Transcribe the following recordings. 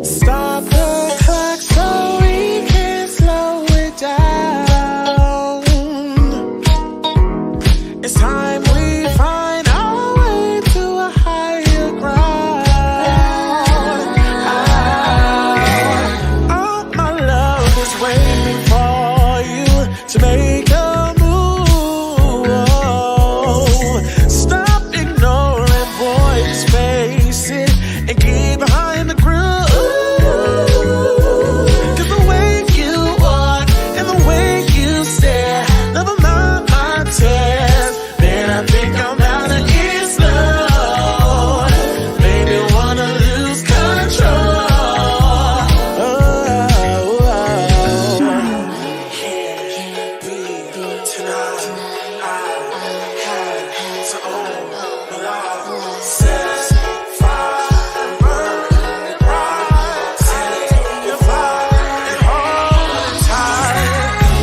Stop the clock so we can slow it down. It's time we find our way to a higher ground. All my love is waiting for you to make a move. Stop ignoring boys, face it, and get behind the groove. Cause the way you walk and the way you stare, never mind my tears. Man, I think I'm out of get slow. Baby, wanna lose control. Can't breathe tonight. I had to own the law. Set fire, burn, rise, take your flight and hold tight.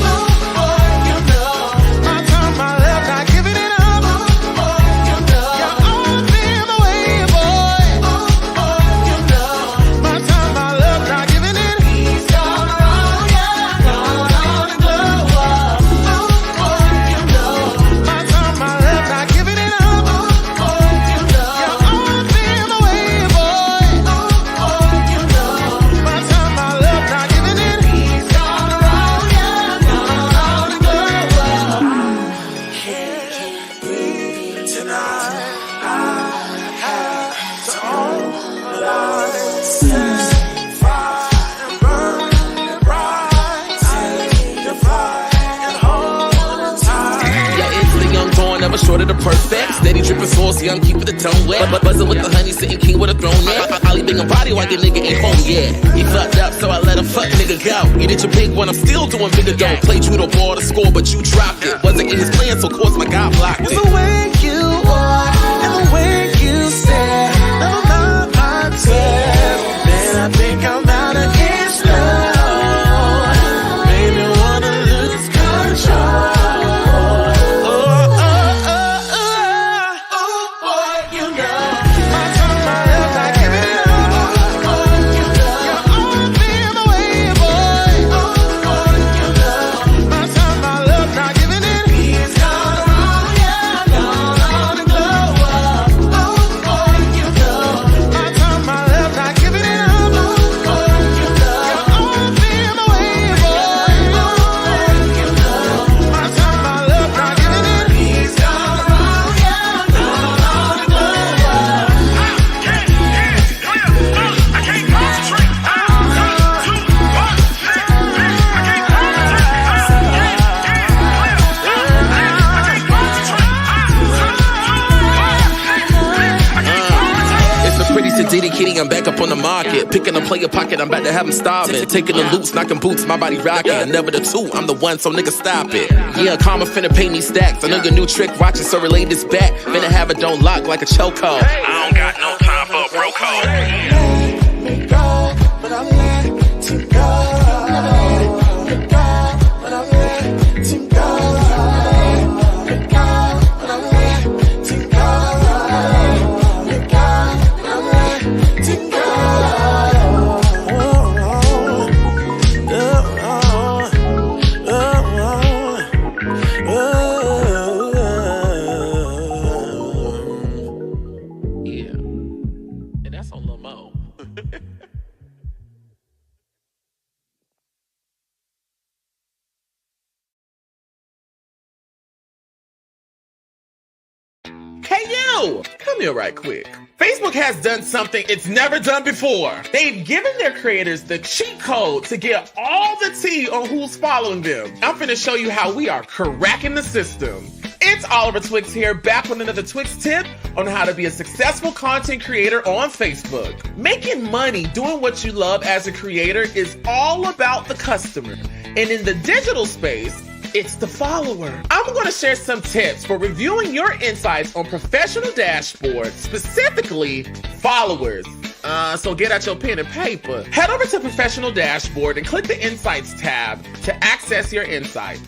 Oh, boy, you know, my time, my left, not giving it up. Oh, boy, you know, you're all in the way, boy. Oh, boy, you know, my time, my left, not giving it. He's gone wrong, yeah, gone on and glow up. Oh, boy, you know, my time, my left, not giving it up. Oh, boy, you know, you're all in the way, boy. Oh, boy, you know, my time, my left, not giving it. He's gone wrong, yeah, gone on and glow up. Can't breathe tonight. I had to own the line. Set fire and burn and rise. Take your flight and hold tight. Yeah, it's the young dawn, never short of the perfect. Steady dripping sauce, young, keeping the tongue wet. But buzzing with the honey, sitting king with a throne, yeah. Ollie bing a body while your nigga ain't home, yeah. He fucked up, so I let him fuck nigga go. You did your big one, I'm still doing bigger dough. Played you the ball to score, but you dropped it. Wasn't in his plan, so of course my guy blocked It's it. the way you walk and the way you stare, never mind my tears. Man, I think I'm out of get slow. Baby, wanna lose control. Oh, boy, you know, my time, my left, not giving it up. Oh, boy, you know, you're all in the way, boy. Oh, boy, you know, my time, my left, not giving it. He's gone wrong, yeah, gone on and glow up. Oh, boy, you know, my time, my left, not giving it up. Oh, boy, you know, you're all in the way, boy. Oh, boy, you know, my time, my left, not giving it. He's gone wrong, yeah, gone on and glow up. It's the pretty to Diddy kitty, I'm back up on the market. Picking a player pocket, I'm about to have him starving. Taking the loops, knocking boots, my body rocking. Never the two, I'm the one, so nigga stop it. Yeah, karma finna pay me stacks. I know your new trick, watch it, so relay this back. Finna have it, don't lock like a chokehold. I don't got no time for a bro code. Let me go, but I'm letting go. Let go, but I'm letting go. Let go, but I'm letting go. Let go, but I'm letting go. Yeah, and that's on Lil Mo. Hey you! Come here right quick. Facebook has done something it's never done before. They've given their creators the cheat code to get all the tea on who's following them. I'm finna show you how we are cracking the system. It's Oliver Twix here, back with another Twix tip on how to be a successful content creator on Facebook. Making money doing what you love as a creator is all about the customer. And in the digital space, it's the follower. I'm going to share some tips for reviewing your insights on professional dashboards, specifically followers. So get out your pen and paper. Head over to Professional Dashboard and click the Insights tab to access your insights.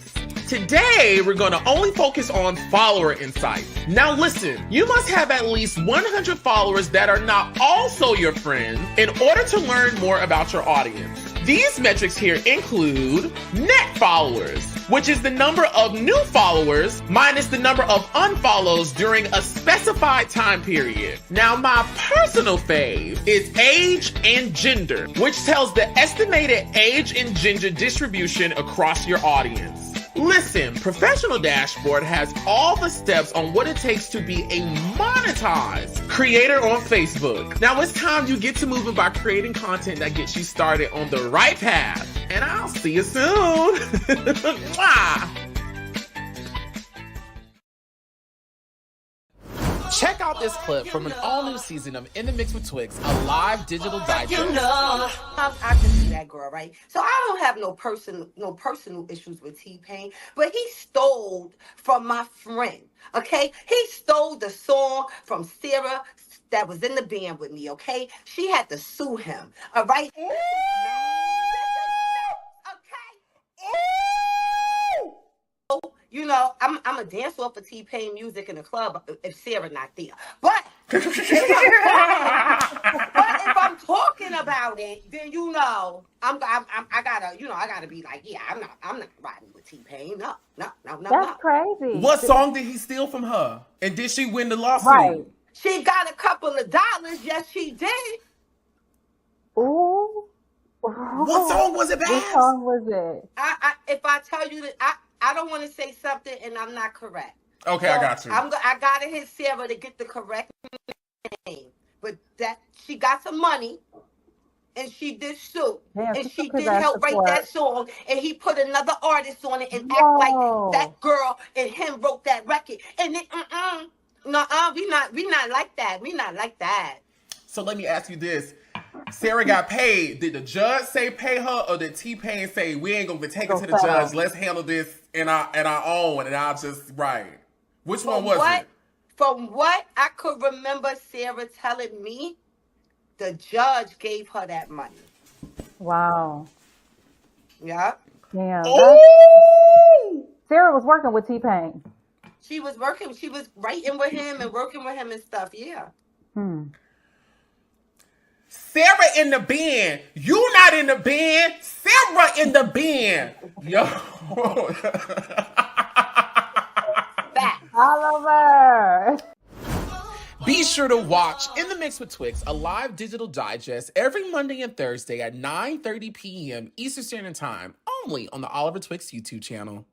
Today, we're going to only focus on follower insights. Now listen, you must have at least 100 followers that are not also your friends in order to learn more about your audience. These metrics here include net followers, which is the number of new followers minus the number of unfollows during a specified time period. Now, my personal fave is age and gender, which tells the estimated age and gender distribution across your audience. Listen, Professional Dashboard has all the steps on what it takes to be a monetized creator on Facebook. Now it's time you get to moving by creating content that gets you started on the right path. And I'll see you soon. Mwah. Check out this clip from an all-new season of In the Mix with Twix, a live digital digest. You know, I just be that girl, right? So I don't have no personal issues with T-Pain, but he stole from my friend, okay? He stole the song from Sarah that was in the band with me, okay? She had to sue him, all right? You know, I'm a dance off of T-Pain music in the club if Sarah not there. But if I'm talking about it, then you know I gotta be like, yeah, I'm not riding with T-Pain. No. That's crazy. What song did he steal from her? And did she win the lawsuit? Right. She got a couple of dollars. Yes, she did. Ooh. What song was it, Babs? What song was it? If I tell you that I don't want to say something and I'm not correct. Okay, So I got you. I gotta hit Sarah to get the correct name, but that she got some money, and she did sue, Yeah, and she took did his help ass to write that court. song, and he put another artist on it and act Whoa. like that girl and him wrote that record, and then we not like that. We not like that. So let me ask you this. Sarah got paid. Did the judge say pay her, or did T-Pain say we ain't gonna take it to the judge? Let's handle this in our own, and I'll just write. Which one was it? From what I could remember, Sarah telling me, the judge gave her that money. Wow. Yeah, Damn. Oh! Sarah was working with T-Pain. she was working. She was writing with him and working with him and stuff. Yeah. Sarah in the band. You not in the band. Sarah in the band. Yo. Back. Oliver. Be sure to watch In the Mix with Twix, a live digital digest every Monday and Thursday at 9:30 p.m. Eastern Standard Time, only on the Oliver Twix YouTube channel.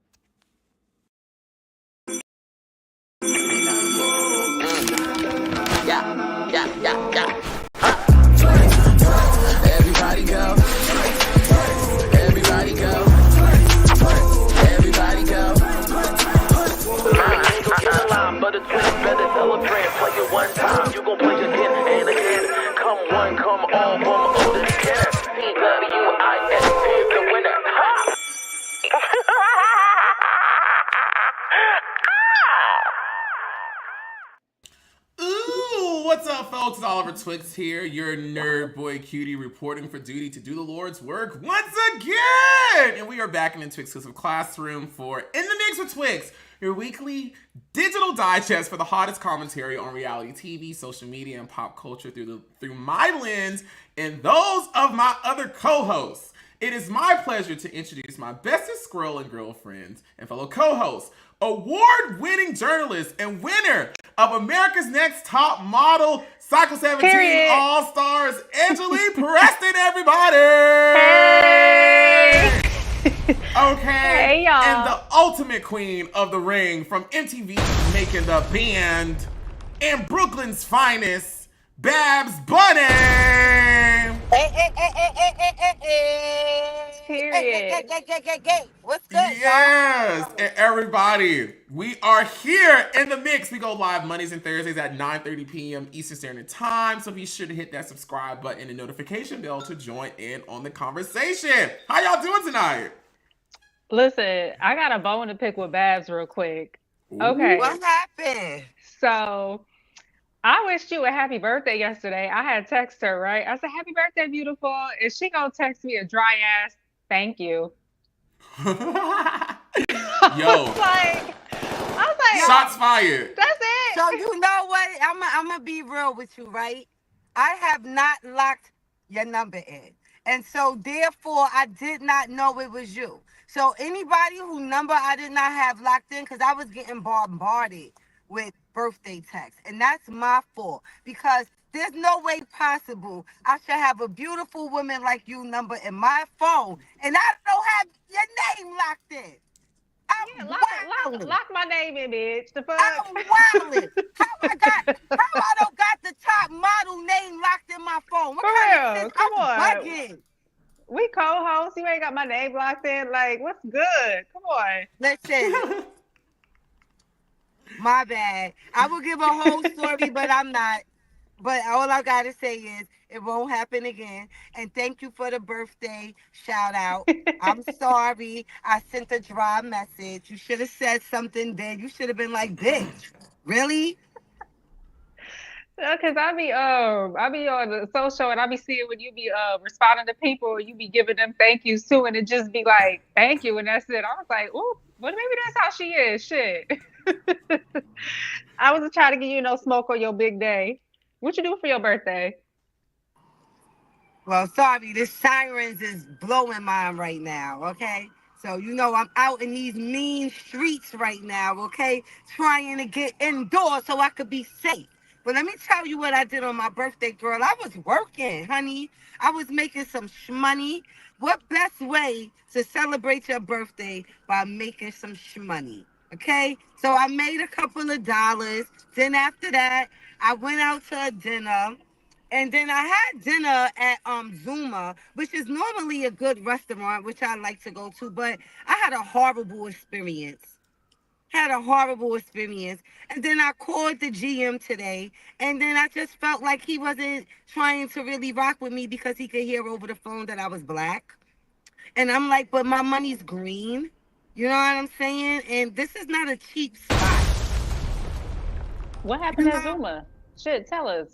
Yeah. Everybody go. Everybody go. Everybody go. But it's better celebrate. Play it one time. You gon' play again and again. Come one, come all, come older. CWIS is the winner. Ooh, what's up, folks? It's Oliver Twix here, your nerd boy cutie, reporting for duty to do the Lord's work once again. And we are back in the Twix exclusive classroom for In the Mix with Twix, your weekly digital digest for the hottest commentary on reality TV, social media, and pop culture through my lens and those of my other co-hosts. It is my pleasure to introduce my bestest squirrel and girlfriends and fellow co-hosts, award-winning journalist and winner of America's Next Top Model Cycle 17 Period. All-Stars, Angelique Preston, everybody! Hey! Okay. Hey, y'all. And the ultimate queen of the ring from MTV Making the Band and Brooklyn's finest, Babs Bunny! Period. Hey. What's good, Yes, y'all? and everybody, we are here in the mix. We go live Mondays and Thursdays at 9:30 p.m. Eastern Standard Time, so be sure to hit that subscribe button and notification bell to join in on the conversation. How y'all doing tonight? Listen, I got a bone to pick with Babs real quick. Okay, What happened? so I wished you a happy birthday yesterday. I had text her, right? I said, happy birthday, beautiful. And she gonna text me a dry ass, thank you. Well, Yo, I was like, shots fired. that's it. So you know what? I'm gonna be real with you, right? I have not locked your number in, and so therefore I did not know it was you. So anybody whose number I did not have locked in, because I was getting bombarded with birthday texts, and that's my fault because there's no way possible I should have a beautiful woman like you number in my phone, and I don't have your name locked in. Yeah, I'm wilding. lock my name in, bitch. The fuck? I'm wilding. How I don't got the top model name locked in my phone? What For kind of real, shit? come I'm on. bugging. We co-hosts. You ain't got my name locked in. Like, what's good? Come on. Listen, my bad. I will give a whole story, but I'm not. But all I gotta say is it won't happen again. And thank you for the birthday shout out. I'm sorry. I sent a dry message. You should have said something then. You should have been like, bitch. Really? Cause I be on the social and I be seeing when you be responding to people, you be giving them thank yous too, and it just be like thank you, and that's it. I was like, ooh, well maybe that's how she is. Shit. I wasn't trying to give you no smoke on your big day. What you do for your birthday? Well, sorry, this sirens is blowing mine right now, okay? So, you know, I'm out in these mean streets right now, okay? Trying to get indoors so I could be safe. But let me tell you what I did on my birthday, girl. I was working, honey. I was making some shmoney. What best way to celebrate your birthday by making some shmoney, okay? So I made a couple of dollars. Then after that, I went out to a dinner. And then I had dinner at Zuma, which is normally a good restaurant, which I like to go to, but I had a horrible experience. And then I called the GM today, and then I just felt like he wasn't trying to really rock with me because he could hear over the phone that I was black. And I'm like, but my money's green. You know what I'm saying? And this is not a cheap spot. What happened You at know? Zuma? Shit, tell us.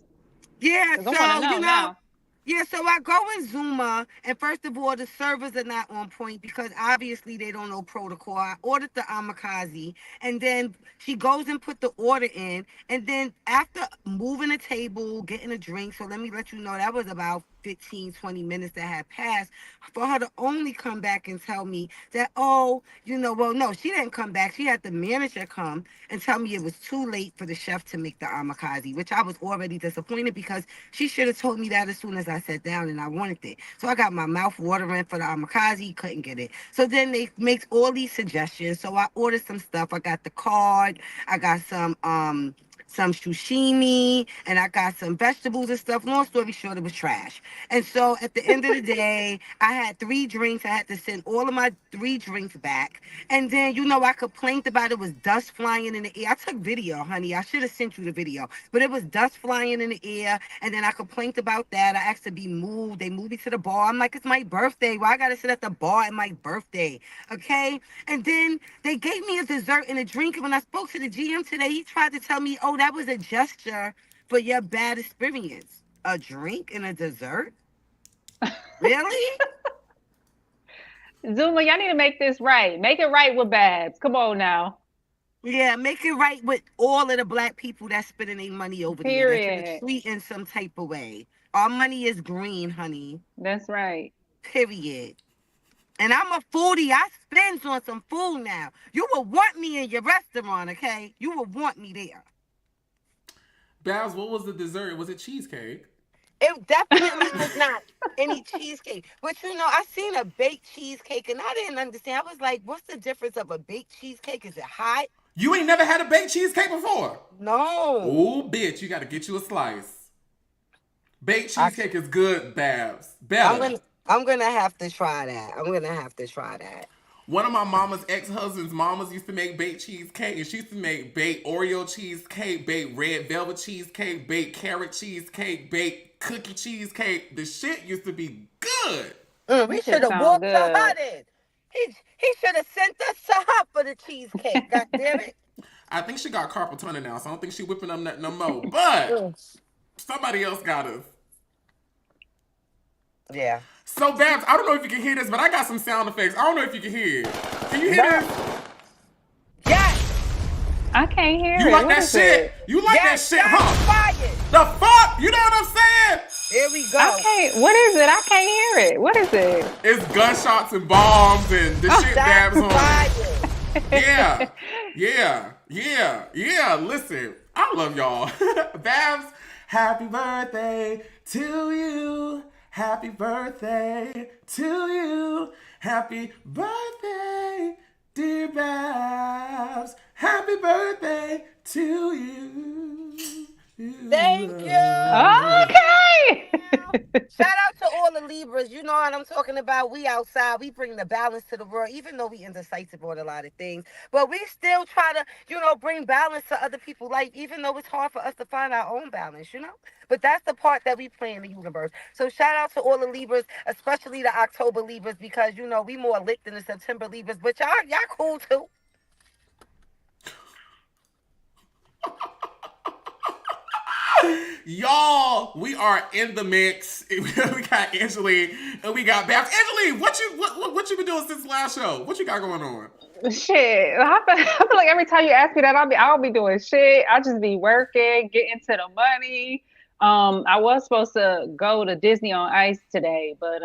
Yeah, 'Cause I want to so, know you know, now. yeah, so I go in Zuma, and first of all, the servers are not on point because obviously they don't know protocol. I ordered the amakazi, and then she goes and put the order in, and then after moving a table, getting a drink, so let me let you know that was about 15, 20 minutes that had passed, for her to only come back and tell me that, oh, you know, well, no, she didn't come back. She had the manager come and tell me it was too late for the chef to make the amakazi, which I was already disappointed because she should have told me that as soon as I sat down and I wanted it. So I got my mouth watering for the amakazi, couldn't get it. So then they make all these suggestions. So I ordered some stuff. I got the card. I got some sushimi, and I got some vegetables and stuff. Long story short, it was trash. And so at the end of the day, I had 3 drinks. I had to send all of my 3 drinks back. And then, you know, I complained about it was dust flying in the air. I took video, honey. I should have sent you the video. But it was dust flying in the air. And then I complained about that. I asked to be moved. They moved me to the bar. I'm like, it's my birthday. Why I got to sit at the bar at my birthday? Okay? And then they gave me a dessert and a drink. And when I spoke to the GM today, he tried to tell me, oh, that was a gesture for your bad experience. A drink and a dessert? Really? Zuma, y'all need to make this right. Make it right with Babs. Come on now. Yeah, make it right with all of the black people that's spending their money over there. That Period. you're treating some type of way. Our money is green, honey. That's right. Period. And I'm a foodie. I spend on some food now. You will want me in your restaurant, okay? You will want me there. Babs, what was the dessert? Was it cheesecake? It definitely was not any cheesecake. But you know, I seen a baked cheesecake and I didn't understand. I was like, what's the difference of a baked cheesecake? Is it hot? You ain't never had a baked cheesecake before? No. Oh, bitch, you got to get you a slice. Baked cheesecake is good, Babs. Better. I'm gonna have to try that. One of my mama's ex-husband's mamas used to make baked cheesecake, and she used to make baked Oreo cheesecake, baked red velvet cheesecake, baked carrot cheesecake, baked cookie cheesecake. The shit used to be good. We should have walked to her then. He should have sent us to her for the cheesecake. God damn it. I think she got carpal tunnel now, so I don't think she whipping up nothing no more. But somebody else got us. Yeah. So, Babs, I don't know if you can hear this, but I got some sound effects. I don't know if you can hear it. Can you hear this? I can't hear You it. like What that is shit? it? You like that shit, shots huh? fired. The fuck? You know what I'm saying? Here we go. I can't. What is it? I can't hear it. What is it? It's gunshots and bombs and the shit Babs Shots on. fired. Yeah. Listen, I love y'all. Babs, happy birthday to you. Happy birthday to you. Happy birthday, dear Babs. Happy birthday to you. Thank you. Okay. Shout out to all the Libras. You know what I'm talking about. We outside. We bring the balance to the world, even though we indecisive on a lot of things. But we still try to, bring balance to other people's life, even though it's hard for us to find our own balance, But that's the part that we play in the universe. So shout out to all the Libras, especially the October Libras, because, we more lit than the September Libras. But y'all cool too. Y'all, we are in the mix. We got Angeli and we got Babs. Angeli, what you been doing since the last show? What you got going on? Shit. I feel like every time you ask me that, I'll be doing shit. I just be working, getting to the money. I was supposed to go to Disney on Ice today, but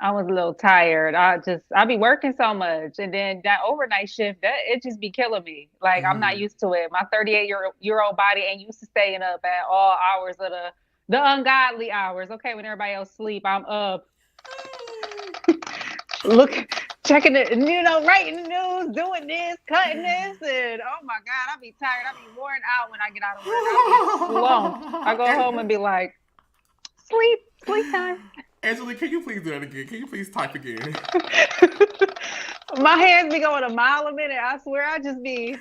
I was a little tired. I be working so much, and then that overnight shift, it just be killing me. Like I'm not used to it. My 38-year-old body ain't used to staying up at all hours of the ungodly hours. Okay, when everybody else sleep, I'm up. Checking it, writing news, doing this, cutting this, and oh my God, I be tired. I be worn out when I get out of work. I be slow. I go home and be like, sleep time. Angeli, can you please do that again? Can you please type again? My hands be going a mile a minute. I swear, I just be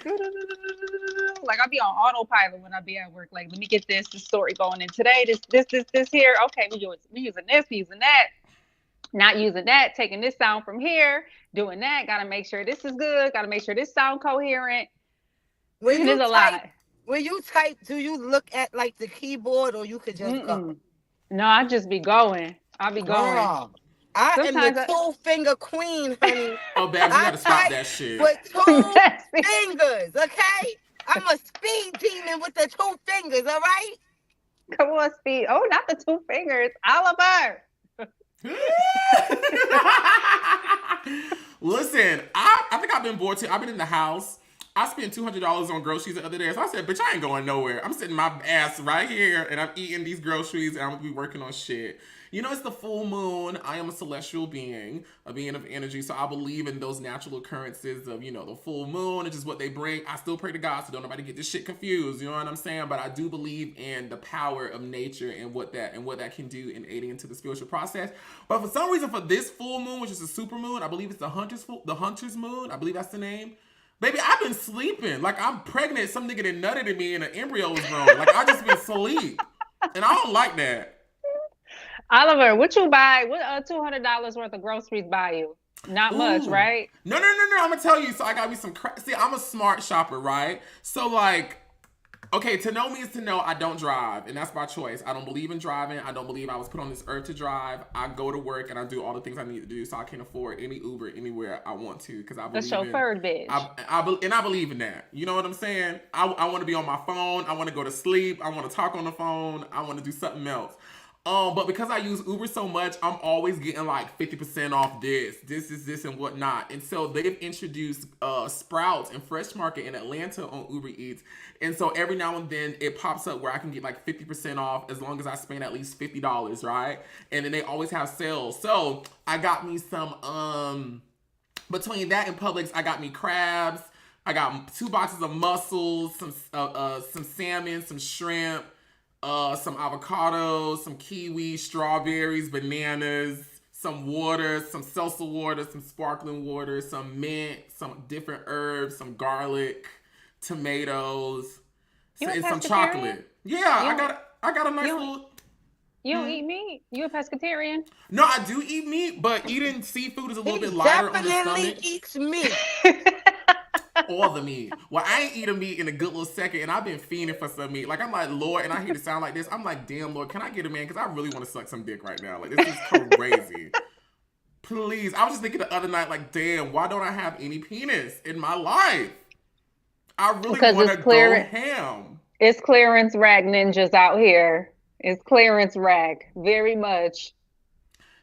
like I be on autopilot when I be at work. Like, let me get this story going. And today, this here. Okay, we using this, using that. Not using that, taking this sound from here, doing that. Got to make sure this is good. Got to make sure this sound coherent. When There's a lot. When you type, do you look at like the keyboard or you could just go? No, I just be going. I be going. Girl, I am the two-finger queen, honey. Oh, Babs, you gotta stop that shit. With two fingers, okay? I'm a speed demon with the two fingers, all right? Come on, speed. Oh, not the two fingers. Oliver. Listen, I think I've been bored too. I've been in the house. I spent $200 on groceries the other day. So I said, bitch, I ain't going nowhere. I'm sitting my ass right here and I'm eating these groceries and I'm gonna be working on shit. It's the full moon. I am a celestial being, a being of energy. So I believe in those natural occurrences of, the full moon and just what they bring. I still pray to God, so don't nobody get this shit confused. You know what I'm saying? But I do believe in the power of nature and what that can do in aiding into the spiritual process. But for some reason, for this full moon, which is a super moon, I believe it's the hunter's moon. I believe that's the name. Baby, I've been sleeping. Like, I'm pregnant. Some nigga done nutted in me and an embryo was grown. Like, I just been asleep. And I don't like that. Oliver, what you buy? What $200 worth of groceries buy you? Not much, right? No. I'm gonna tell you. So I got me some See, I'm a smart shopper, right? So like, okay, to know me is to know I don't drive, and that's by choice. I don't believe in driving. I don't believe I was put on this earth to drive. I go to work and I do all the things I need to do, so I can afford any Uber anywhere I want to because I believe the chauffeur bitch. I believe in that. You know what I'm saying? I want to be on my phone. I want to go to sleep. I want to talk on the phone. I want to do something else. But because I use Uber so much, I'm always getting like 50% off this and whatnot. And so they've introduced Sprouts and Fresh Market in Atlanta on Uber Eats. And so every now and then it pops up where I can get like 50% off as long as I spend at least $50, right? And then they always have sales. So I got me some, between that and Publix, I got me crabs. I got 2 boxes of mussels, some salmon, some shrimp. Some avocados, some kiwi, strawberries, bananas, some water, some seltzer water, some sparkling water, some mint, some different herbs, some garlic, tomatoes, and some chocolate. Yeah, I got a nice little. You don't eat meat? You a pescatarian? No, I do eat meat, but eating seafood is a little bit lighter on the stomach. Definitely eats meat. All the meat. Well, I ain't eating meat in a good little second, and I've been fiending for some meat. Like, I'm like, Lord, and I hear it sound like this. I'm like, damn, Lord, can I get a man? Because I really want to suck some dick right now. Like, this is crazy. Please. I was just thinking the other night, like, damn, why don't I have any penis in my life? I really Because want it's to go clear. ham. It's clearance rag ninjas out here. It's clearance rag, very much.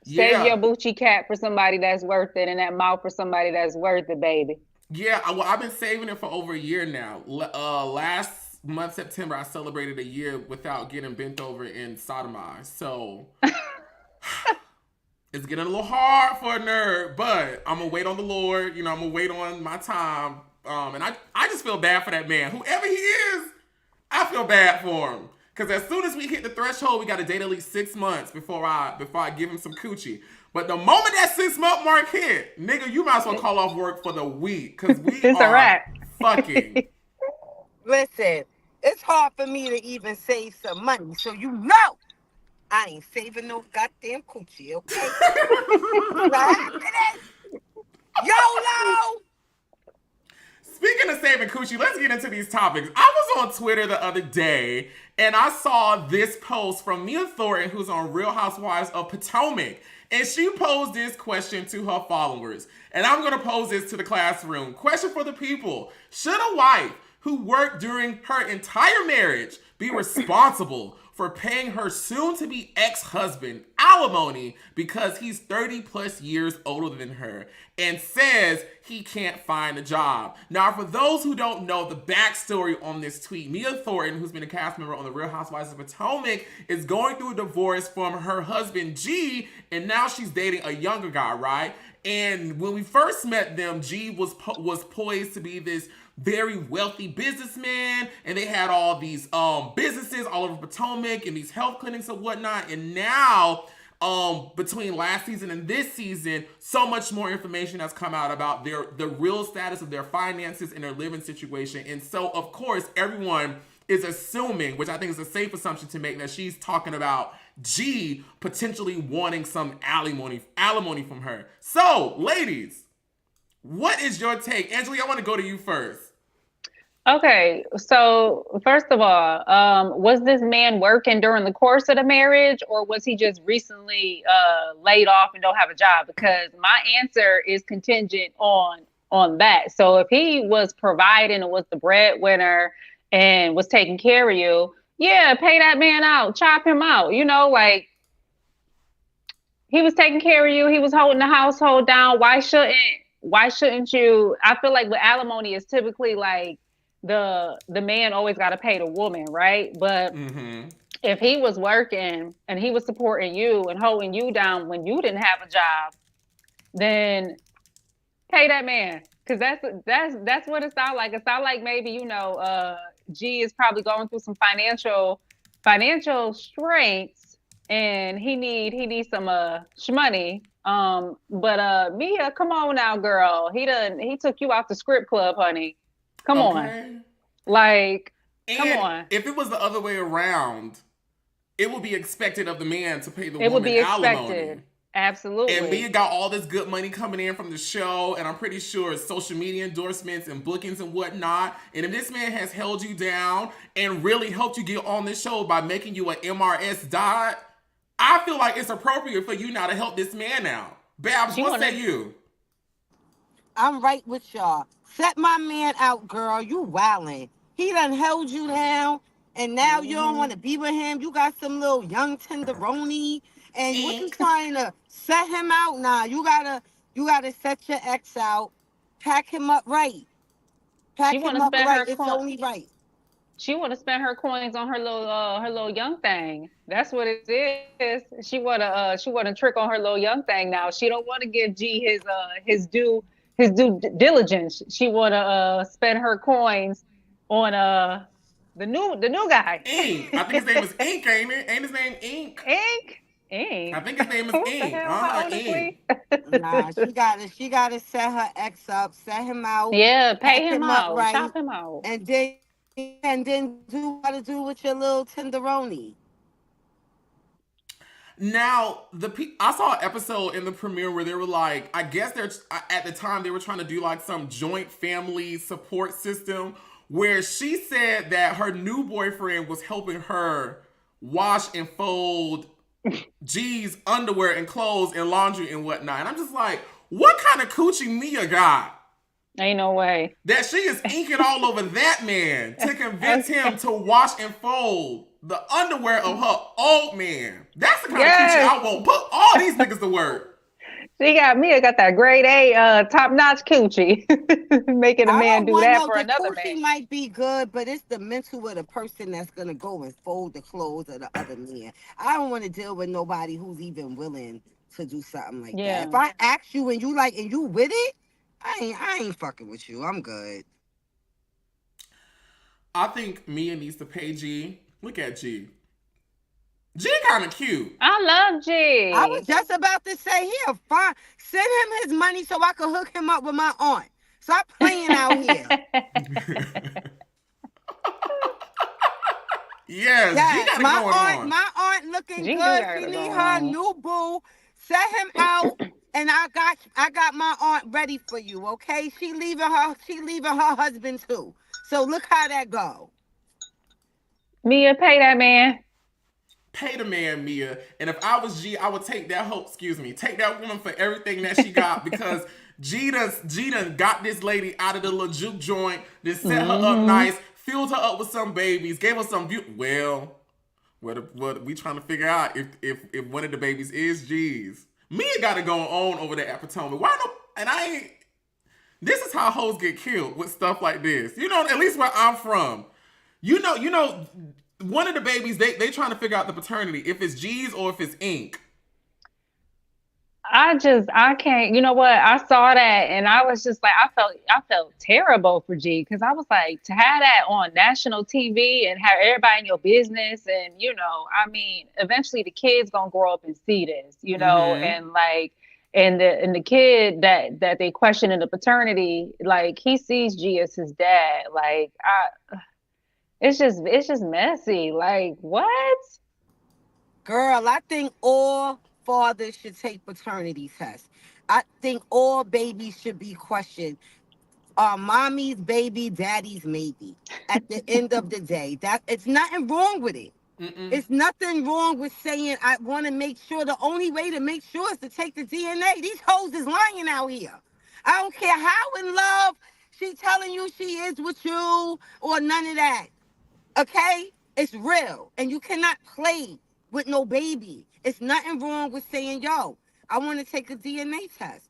Save Yeah. your Bucci cat for somebody that's worth it, and that mouth for somebody that's worth it, baby. Yeah, well, I've been saving it for over a year now. Last month, September, I celebrated a year without getting bent over and sodomized. So it's getting a little hard for a nerd, but I'm gonna wait on the Lord. You know, I'm gonna wait on my time. And I just feel bad for that man, whoever he is. I feel bad for him. Cause as soon as we hit the threshold, we got to date at least 6 months before I give him some coochie. But the moment that 6-month mark hit, nigga, you might as well call off work for the week. Cause we It's a are wrap. fucking. Listen, it's hard for me to even save some money, so you know I ain't saving no goddamn coochie, okay? Now, after this, YOLO! Speaking of saving coochie, let's get into these topics. I was on Twitter the other day and I saw this post from Mia Thornton, who's on Real Housewives of Potomac. And she posed this question to her followers. And I'm going to pose this to the classroom. Question for the people. Should a wife who worked during her entire marriage be responsible for paying her soon-to-be ex-husband alimony because he's 30 plus years older than her and says he can't find a job? Now, for those who don't know the backstory on this tweet, Mia Thornton, who's been a cast member on The Real Housewives of Potomac, is going through a divorce from her husband, G, and now she's dating a younger guy, right? And when we first met them, G was poised to be this very wealthy businessman, and they had all these businesses all over Potomac and these health clinics and whatnot. And now, between last season and this season, so much more information has come out about the real status of their finances and their living situation. And so, of course, everyone is assuming, which I think is a safe assumption to make, that she's talking about G potentially wanting some alimony from her. So, ladies, what is your take? Angela, I want to go to you first. Okay, so first of all, was this man working during the course of the marriage, or was he just recently laid off and don't have a job? Because my answer is contingent on that. So if he was providing and was the breadwinner and was taking care of you, yeah, pay that man out, chop him out. You know, like, he was taking care of you, he was holding the household down. Why shouldn't you? I feel like with alimony is typically like the man always got to pay the woman, right? But if he was working and he was supporting you and holding you down when you didn't have a job, then pay that man. Because that's what it sounds like. It sounds like maybe, you know, G is probably going through some financial strengths, and he needs some shmoney. But Mia, come on now, girl. He took you out the script club, honey. Come on. Like, come on. If it was the other way around, it would be expected of the man to pay the It would woman be expected. alimony. Absolutely. And Mia got all this good money coming in from the show, and I'm pretty sure it's social media endorsements and bookings and whatnot. And if this man has held you down and really helped you get on this show by making you an MRS dot, I feel like it's appropriate for you now to help this man out. Babs, what say you? I'm right with y'all. Set my man out, girl. You wildin'. He done held you down, and now you don't want to be with him. You got some little young tenderoni, and what you trying to set him out now? You gotta set your ex out. Pack him up right. Pack him up right. It's only right. She want to spend her coins on her little young thing. That's what it is. She want to trick on her little young thing now. She don't want to give G his due diligence. She want to spend her coins on the new guy. Ink. I think his name is Ink, ain't it? Ain't his name Ink? Ink. I think his name is Ink. Ink. Nah, she gotta set her ex up, set him out. Yeah, pay him up out, right, chop him out, and then do what to do with your little tenderoni. Now, I saw an episode in the premiere where they were like, I guess at the time they were trying to do like some joint family support system where she said that her new boyfriend was helping her wash and fold G's underwear and clothes and laundry and whatnot. And I'm just like, what kind of coochie Mia got Ain't no way. That she is inking all over that man to convince him to wash and fold the underwear of her old man. That's the kind of coochie Yes. I want. Put all these niggas to work. Mia got that grade A top notch coochie. Making a I man don't do want that no, for the another man. coochie might be good, but it's the mental of the person that's gonna go and fold the clothes of the other man. I don't want to deal with nobody who's even willing to do something like that. Yeah. If I ask you and you like and you with it, I ain't fucking with you. I'm good. I think Mia needs to pay G. Look at G. G kind of cute. I love G. I was just about to say, here, fine. Send him his money so I can hook him up with my aunt. Stop playing out here. Yes, G got it my going aunt, on. my aunt looking G do good. got She it need going her on. new boo. Set him out, and I got my aunt ready for you. Okay, she leaving her husband too. So look how that go. Mia, pay that man. Pay the man, Mia. And if I was G, I would take that take that woman for everything that she got because G done got this lady out of the little juke joint, then set her up nice, filled her up with some babies, gave her some well, what we trying to figure out if one of the babies is G's. Mia got it going on over there at Potomac. Why no? And I ain't. This is how hoes get killed with stuff like this. You know, at least where I'm from. You know. One of the babies, they trying to figure out the paternity, if it's G's or if it's Ink. I can't. You know what? I saw that and I was just like, I felt terrible for G because I was like, to have that on national TV and have everybody in your business, and I mean, eventually the kid's gonna grow up and see this, and like, and the kid that they question in the paternity, like he sees G as his dad, like it's just messy. Like what? Girl, I think all fathers should take paternity tests. I think all babies should be questioned. Mommy's baby, daddy's maybe. At the end of the day, that it's nothing wrong with it. It's nothing wrong with saying I want to make sure. The only way to make sure is to take the DNA. These hoes is lying out here. I don't care how in love she telling you she is with you or none of that. Okay? It's real. And you cannot play with no baby. It's nothing wrong with saying, yo, I want to take a DNA test.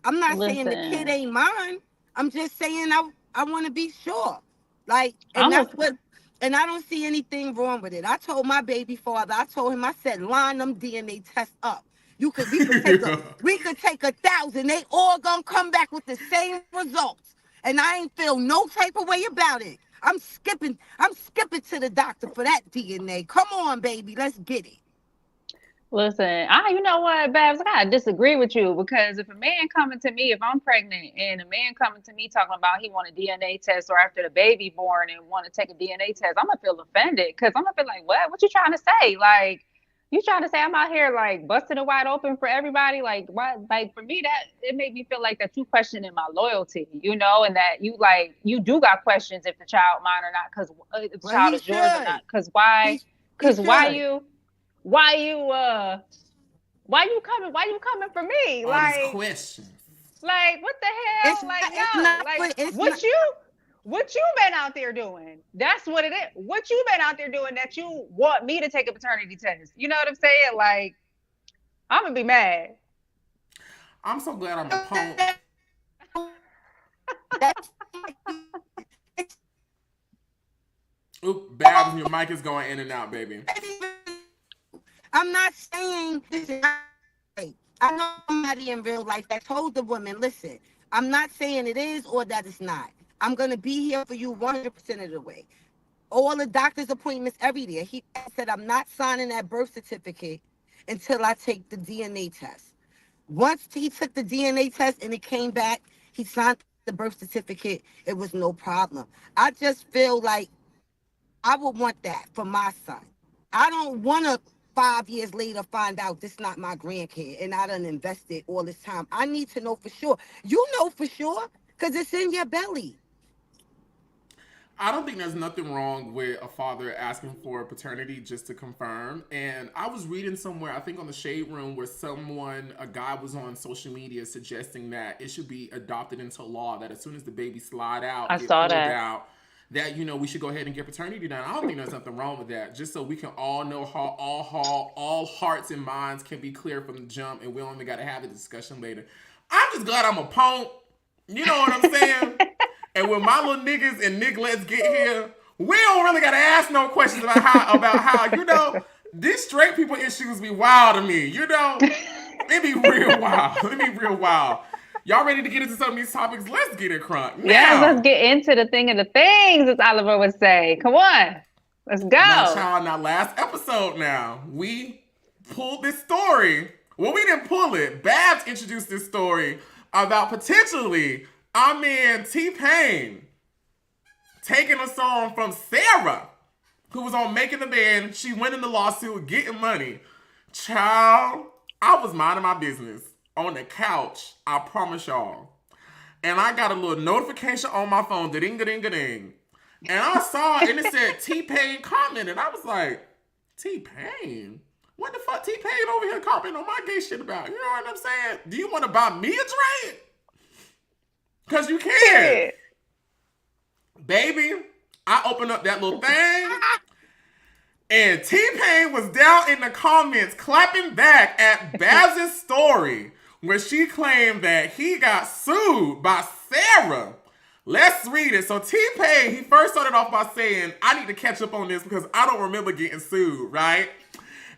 I'm not saying the kid ain't mine. I'm just saying I want to be sure. Like, and that's what, and I don't see anything wrong with it. I told my baby father, I said, line them DNA tests up. We could take 1,000. They all gonna come back with the same results. And I ain't feel no type of way about it. I'm skipping to the doctor for that DNA. Come on, baby, let's get it. Listen, you know what, Babs, I gotta disagree with you because if a man coming to me, if I'm pregnant and a man coming to me talking about he want a DNA test or after the baby born and want to take a DNA test, I'm gonna feel offended because I'm gonna feel like, what you trying to say? Like, you trying to say I'm out here like busting it wide open for everybody? Like, what? Like for me, that it made me feel like that you questioning my loyalty, and that you do got questions if the child mine or not, because if the child is yours or not, because why? Because why you coming for me? All Like these questions. Like what the hell? What you been out there doing? That's what it is. What you been out there doing that you want me to take a paternity test? You know what I'm saying? Like, I'm gonna be mad. I'm so glad I'm a punk. Oop, Babs, your mic is going in and out, baby. I'm not saying this is not right. I know somebody in real life that told the woman, listen, I'm not saying it is or that it's not. I'm going to be here for you 100% of the way. All the doctor's appointments, every day. He said, I'm not signing that birth certificate until I take the DNA test. Once he took the DNA test and it came back, he signed the birth certificate. It was no problem. I just feel like I would want that for my son. I don't want to 5 years later find out this not my grandkid and I done invested all this time. I need to know for sure. You know for sure because it's in your belly. I don't think there's nothing wrong with a father asking for paternity just to confirm. And I was reading somewhere, I think on the Shade Room, where a guy was on social media suggesting that it should be adopted into law that as soon as the baby slide out, I get saw pulled that. out, that we should go ahead and get paternity done. I don't think there's nothing wrong with that. Just so we can all know how all hearts and minds can be clear from the jump, and we don't even got to have the discussion later. I'm just glad I'm a punk. You know what I'm saying? And when my little niggas and nigglets get here, we don't really gotta ask no questions about how these straight people issues be wild to me. It be real wild. It be real wild. Y'all ready to get into some of these topics? Let's get it crunk. Yeah, let's get into the thing of the things, as Oliver would say. Come on. Let's go. Now, last episode now, we pulled this story. Well, we didn't pull it. Babs introduced this story about potentially our man T-Pain taking a song from Sarah, who was on Making the Band. She went in the lawsuit, getting money. Child, I was minding my business on the couch, I promise y'all. And I got a little notification on my phone, ding-a-ding-a-ding. And I saw it, and it said T-Pain commented. I was like, T-Pain? What the fuck T-Pain over here commenting on my gay shit about? You know what I'm saying? Do you want to buy me a drink? Because you can. Baby, I opened up that little thing, and T-Pain was down in the comments clapping back at Babs' story where she claimed that he got sued by Sarah. Let's read it. So T-Pain, he first started off by saying, I need to catch up on this because I don't remember getting sued, right?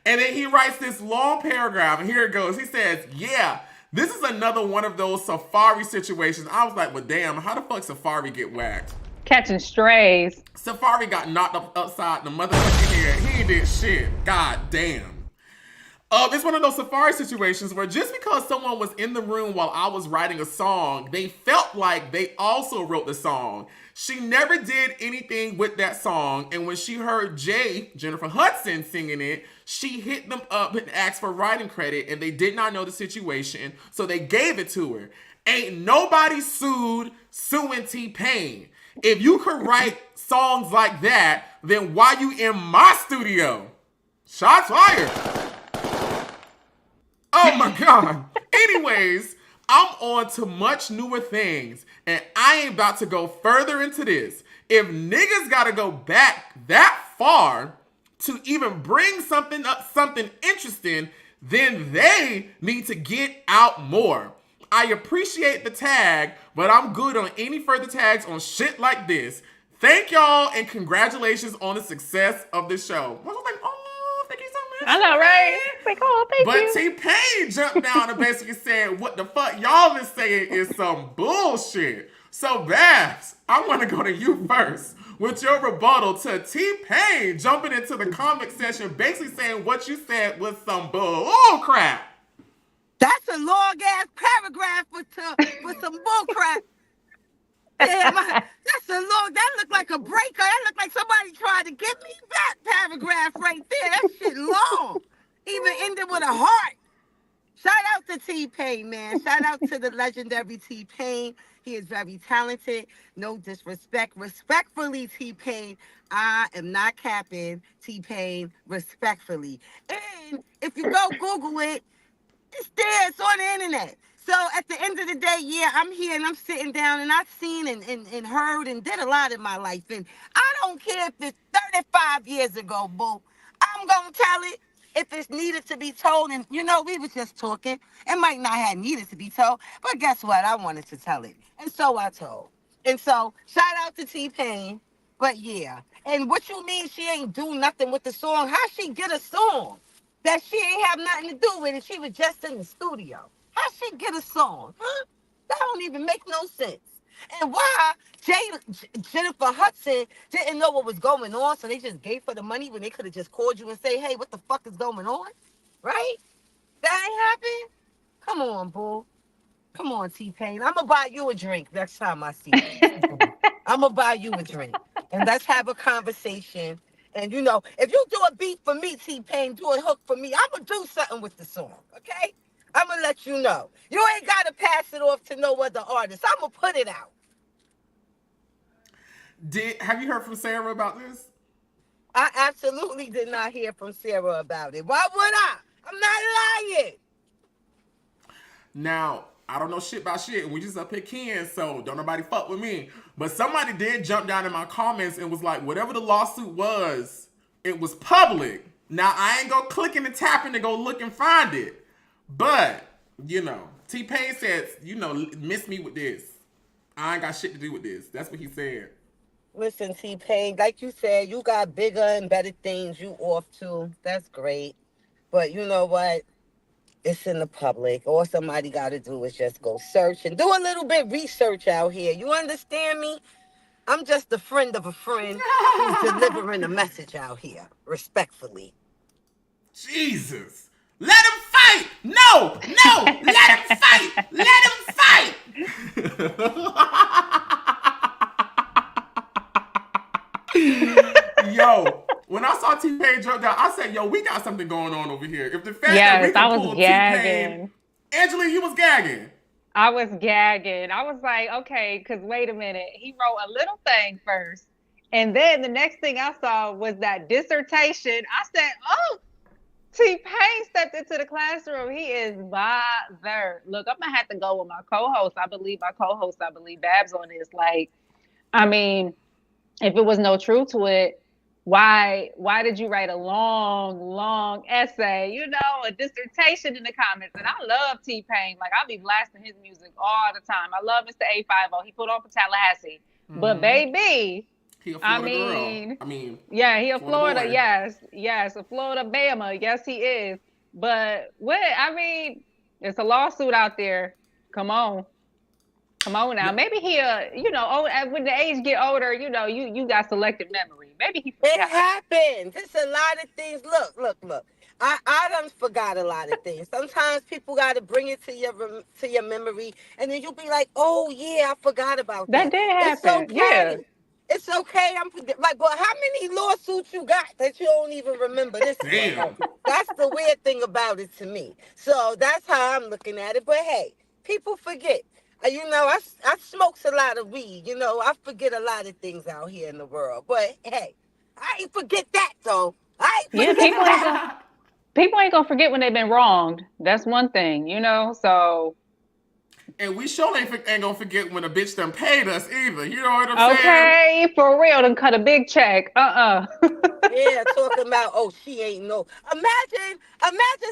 And then he writes this long paragraph, and here it goes. He says, yeah, this is another one of those Safaree situations. I was like, well, damn, how the fuck Safaree get whacked? Catching strays. Safaree got knocked upside the motherfucking head. He ain't did shit. God damn. It's one of those Safaree situations where just because someone was in the room while I was writing a song, they felt like they also wrote the song. She never did anything with that song, and when she heard Jennifer Hudson, singing it, she hit them up and asked for writing credit, and they did not know the situation, so they gave it to her. Ain't nobody suing T-Pain. If you could write songs like that, then why you in my studio? Shots fired. Oh my God. Anyways, I'm on to much newer things, and I ain't about to go further into this. If niggas gotta go back that far to even bring something interesting, then they need to get out more. I appreciate the tag, but I'm good on any further tags on shit like this. Thank y'all, and congratulations on the success of this show. I was like, oh, thank you so much. I know, right? It's like, oh, thank you. But T-Pain jumped down and basically said, what the fuck y'all is saying is some bullshit. So, Babs, I want to go to you first with your rebuttal to T-Pain jumping into the comment section, basically saying what you said was some bull crap. That's a long ass paragraph for some bull crap. Yeah, that's a long. That looked like a breaker. That looked like somebody tried to get me that paragraph right there. That shit long. Even ended with a heart. Shout out to T-Pain, man. Shout out to the legendary T-Pain. He is very talented. No disrespect. Respectfully, T-Pain. I am not capping T-Pain respectfully. And if you go Google it, it's there. It's on the internet. So at the end of the day, yeah, I'm here and I'm sitting down and I've seen and heard and did a lot in my life. And I don't care if it's 35 years ago, boo. I'm going to tell it if it's needed to be told. And, we was just talking. It might not have needed to be told. But guess what? I wanted to tell it. And so I told. And so shout out to T-Pain. But, yeah. And what you mean she ain't do nothing with the song? How she get a song that she ain't have nothing to do with it? She was just in the studio. How she get a song? Huh? That don't even make no sense. And why Jennifer Hudson didn't know what was going on, so they just gave her the money when they could have just called you and say, hey, what the fuck is going on? Right? That ain't happen? Come on, boo. Come on, T-Pain. I'm going to buy you a drink next time I see you. I'm going to buy you a drink. And let's have a conversation. And, if you do a beat for me, T-Pain, do a hook for me, I'm going to do something with the song, okay? I'm going to let you know. You ain't got to pass it off to no other artist. I'm going to put it out. Have you heard from Sarah about this? I absolutely did not hear from Sarah about it. Why would I? I'm not lying. Now, I don't know shit about shit. We just up here Ken, so don't nobody fuck with me. But somebody did jump down in my comments and was like, whatever the lawsuit was, it was public. Now, I ain't gonna click and tapping to go look and find it. But, T-Pain said, miss me with this. I ain't got shit to do with this. That's what he said. Listen, T-Pain, like you said, you got bigger and better things you off to. That's great. But you know what? It's in the public. All somebody got to do is just go search and do a little bit research out here. You understand me? I'm just a friend of a friend who's delivering a message out here, respectfully. Jesus. Let him fight. No. Let him fight. Let him fight. Yo, when I saw T-Pain jump down, I said, yo, we got something going on over here. If the fact that we can pull T-Pain, Angela, you was gagging. I was gagging. I was like, okay, because wait a minute. He wrote a little thing first. And then the next thing I saw was that dissertation. I said, oh, T-Pain stepped into the classroom. He is bothered. Look, I'm going to have to go with my co-host. I believe Babs on this. Like, I mean, if it was no truth to it, why did you write a long essay, a dissertation in the comments? And I love T-Pain. Like, I'll be blasting his music all the time. I love Mr. A50. He put on for Tallahassee. Mm-hmm. But baby, he a Florida girl. Yeah, he a Florida, yes, a Florida Bama. Yes, he is. But it's a lawsuit out there. Come on now. Maybe he, when the age get older, you got selective memory. Maybe he forgot. It happens. It's a lot of things. Look. I done forgot a lot of things. Sometimes people got to bring it to your memory, and then you'll be like, oh yeah, I forgot about that. That did happen. It's okay. Yeah. It's okay. Like, but how many lawsuits you got that you don't even remember this? Damn. That's the weird thing about it to me. So that's how I'm looking at it. But hey, people forget. I smokes a lot of weed. I forget a lot of things out here in the world. But hey, I ain't forget that though. People ain't gonna forget when they've been wronged. That's one thing, so. And we sure ain't gonna forget when a bitch done paid us either. You know what I'm saying? Okay, for real, done cut a big check. Yeah, talking about, she ain't no. Imagine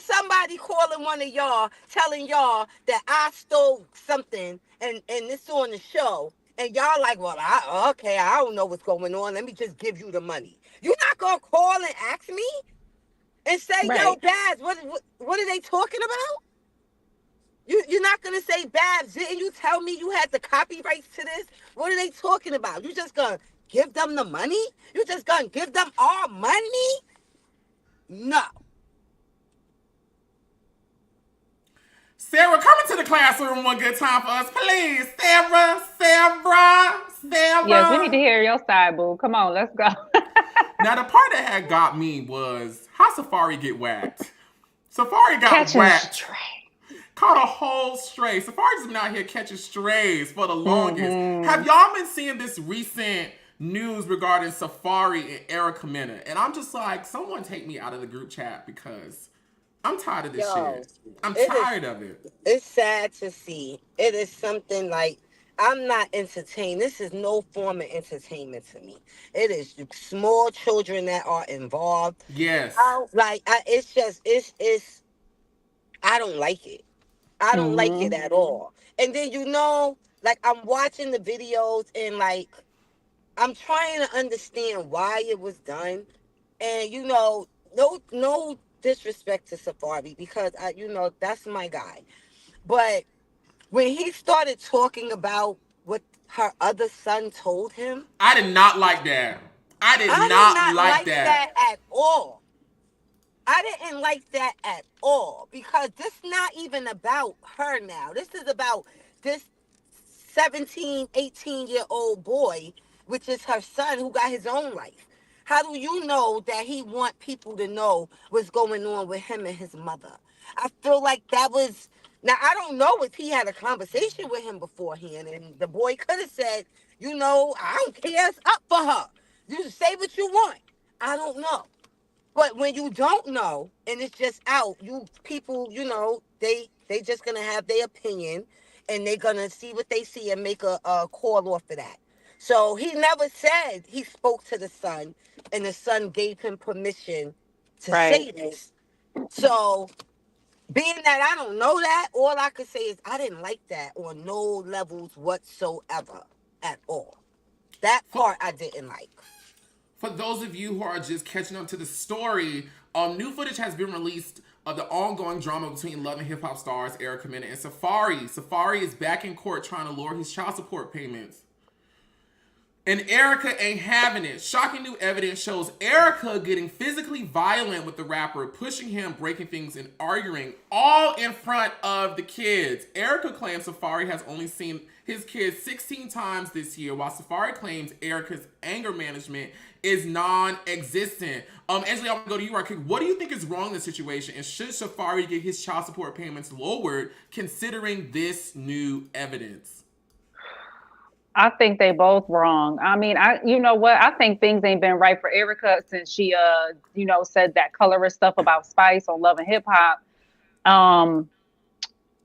somebody calling one of y'all, telling y'all that I stole something and it's on the show. And y'all like, well, I don't know what's going on. Let me just give you the money. You're not gonna call and ask me and say, right. Yo, Babs, what are they talking about? You're not going to say, Babs, didn't you tell me you had the copyrights to this? What are they talking about? You just going to give them the money? You just going to give them our money? No. Sarah, come into the classroom one good time for us, please. Sarah. Yes, we need to hear your side, boo. Come on, let's go. Now, the part that had got me was how Safaree get whacked. Safaree got whacked. Caught a whole stray. Safaree's been out here catching strays for the longest. Mm-hmm. Have y'all been seeing this recent news regarding Safaree and Erica Mena? And I'm just like, someone take me out of the group chat because I'm tired of this shit. I'm tired of it. It's sad to see. It is something like, I'm not entertained. This is no form of entertainment to me. It is small children that are involved. Yes. It's I don't like it. I don't like it at all. And then, I'm watching the videos and, I'm trying to understand why it was done. And, no disrespect to Safaree because, that's my guy. But when he started talking about what her other son told him. I did not like that. I did not like that at all. I didn't like that at all because this is not even about her now. This is about this 17, 18-year-old boy, which is her son, who got his own life. How do you know that he want people to know what's going on with him and his mother? I feel like that was... Now, I don't know if he had a conversation with him beforehand, and the boy could have said, You know, I don't care. It's up for her. You say what you want. I don't know. But when you don't know and it's just out, people, they just gonna have their opinion and they're gonna see what they see and make a call off of that. So he never said he spoke to the son and the son gave him permission to say Right. this. So being that I don't know that, all I could say is I didn't like that on no levels whatsoever at all. That part I didn't like. For those of you who are just catching up to the story, new footage has been released of the ongoing drama between Love and Hip Hop stars Erica Mena and Safaree. Safaree is back in court trying to lower his child support payments. And Erica ain't having it. Shocking new evidence shows Erica getting physically violent with the rapper, pushing him, breaking things, and arguing, all in front of the kids. Erica claims Safaree has only seen his kids 16 times this year, while Safaree claims Erica's anger management is non-existent. Angela, I'm gonna go to you right quick. What do you think is wrong in this situation? And should Safaree get his child support payments lowered considering this new evidence? I think they both wrong. I mean, you know what? I think things ain't been right for Erica since she, said that colorist stuff about Spice on Love and Hip Hop.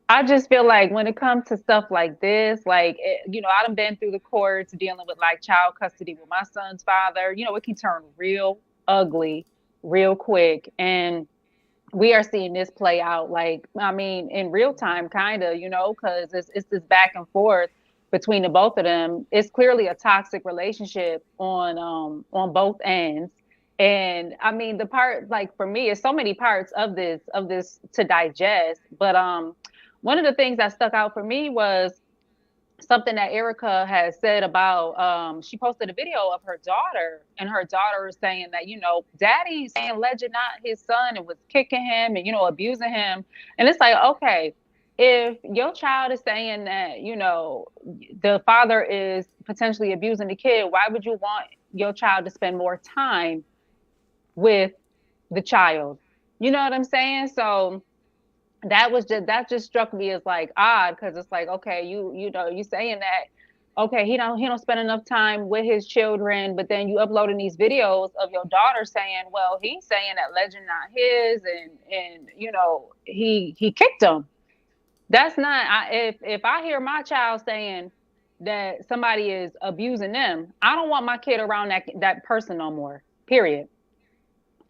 I just feel like when it comes to stuff like this, I done been through the courts dealing with like child custody with my son's father. You know, it can turn real ugly real quick. And we are seeing this play out, in real time, kind of, because it's this back and forth between the both of them. It's clearly a toxic relationship on both ends. And I mean, the part, for me, it's so many parts of this to digest. But one of the things that stuck out for me was something that Erica has said about, she posted a video of her daughter, and her daughter is saying that, daddy saying Legend not his son and was kicking him and, abusing him. And it's like, okay, if your child is saying that, the father is potentially abusing the kid, why would you want your child to spend more time with the child? You know what I'm saying? So that just struck me as odd, because it's like, okay, you saying that, okay, he don't spend enough time with his children, but then you uploading these videos of your daughter saying, well, he's saying that Legend not his, and he kicked him. That's not, if I hear my child saying that somebody is abusing them, I don't want my kid around that person no more, period.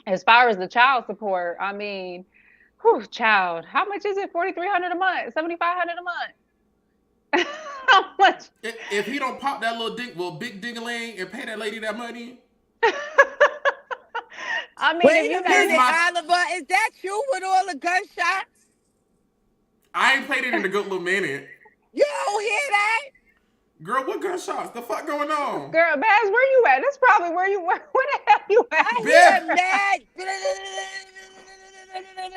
As far as the child support, I mean, child, how much is it? $4,300 a month, $7,500 a month. How much? If he don't pop that little big ding-a-ling and pay that lady that money. I mean, wait a minute, Oliver, is that you with all the gunshots? I ain't played it in a good little minute. You don't hear that? Girl, what gunshots? The fuck going on? Girl, Baz, where you at? That's probably where you were. Where the hell you at? I hear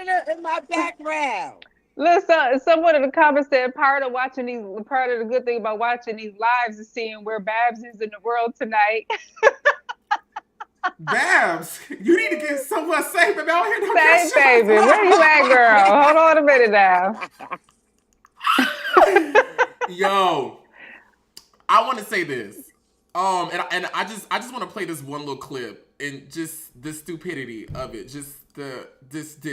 that in my background. Listen, someone in the comments said part of the good thing about watching these lives is seeing where Babs is in the world tonight. Babs, you need to get somewhere safe, baby. I don't hear no Safe, gunshots. baby. Where you at, girl? Hold on a minute now. Yo, I want to say this. And I just want to play this one little clip and just the stupidity of it. Just this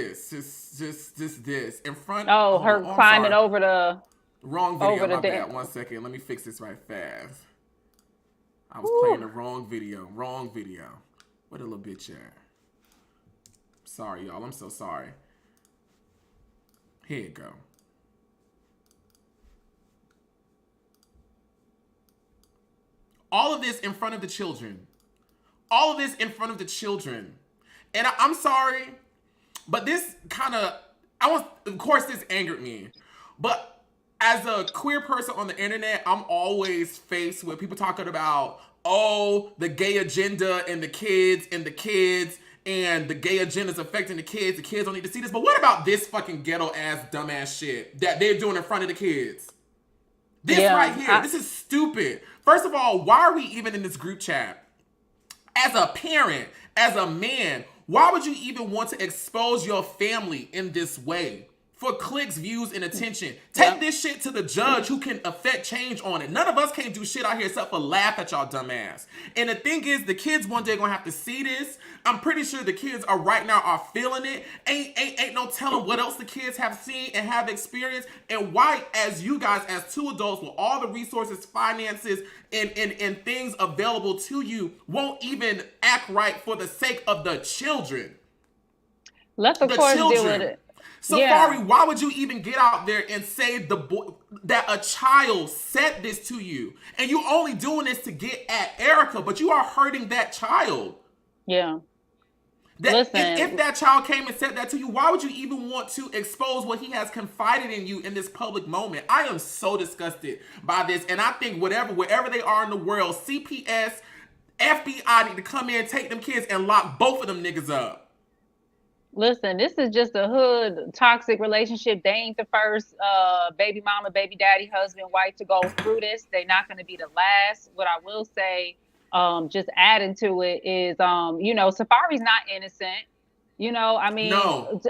in front. Oh, her climbing over the wrong video. over the My bad. dam. 1 second. Let me fix this right fast. I was playing the wrong video. Where the little bitch at? Sorry, y'all. I'm so sorry. Here you go. All of this in front of the children. And I'm sorry, but this of course this angered me. But as a queer person on the internet, I'm always faced with people talking about, the gay agenda and the kids, and the gay agenda is affecting the kids don't need to see this. But what about this fucking ghetto ass dumbass shit that they're doing in front of the kids? This right here, this is stupid. First of all, why are we even in this group chat? As a parent, as a man, why would you even want to expose your family in this way? for clicks, views, and attention. Take this shit to the judge who can affect change on it. None of us can't do shit out here except for laugh at y'all dumb ass. And the thing is, the kids one day gonna have to see this. I'm pretty sure the kids are right now are feeling it. Ain't no telling what else the kids have seen and have experienced, and why, as you guys, as two adults with all the resources, finances, and things available to you, won't even act right for the sake of the children. Let the courts deal with it. Safaree, why would you even get out there and say that a child said this to you? And you only doing this to get at Erica, but you are hurting that child. Yeah. Listen, if that child came and said that to you, why would you even want to expose what he has confided in you in this public moment? I am so disgusted by this. And I think wherever they are in the world, CPS, FBI need to come in, take them kids, and lock both of them niggas up. Listen, this is just a hood toxic relationship. They ain't the first baby mama, baby daddy, husband, wife to go through this. They're not going to be the last. What I will say, just adding to it is, Safaree's not innocent. No.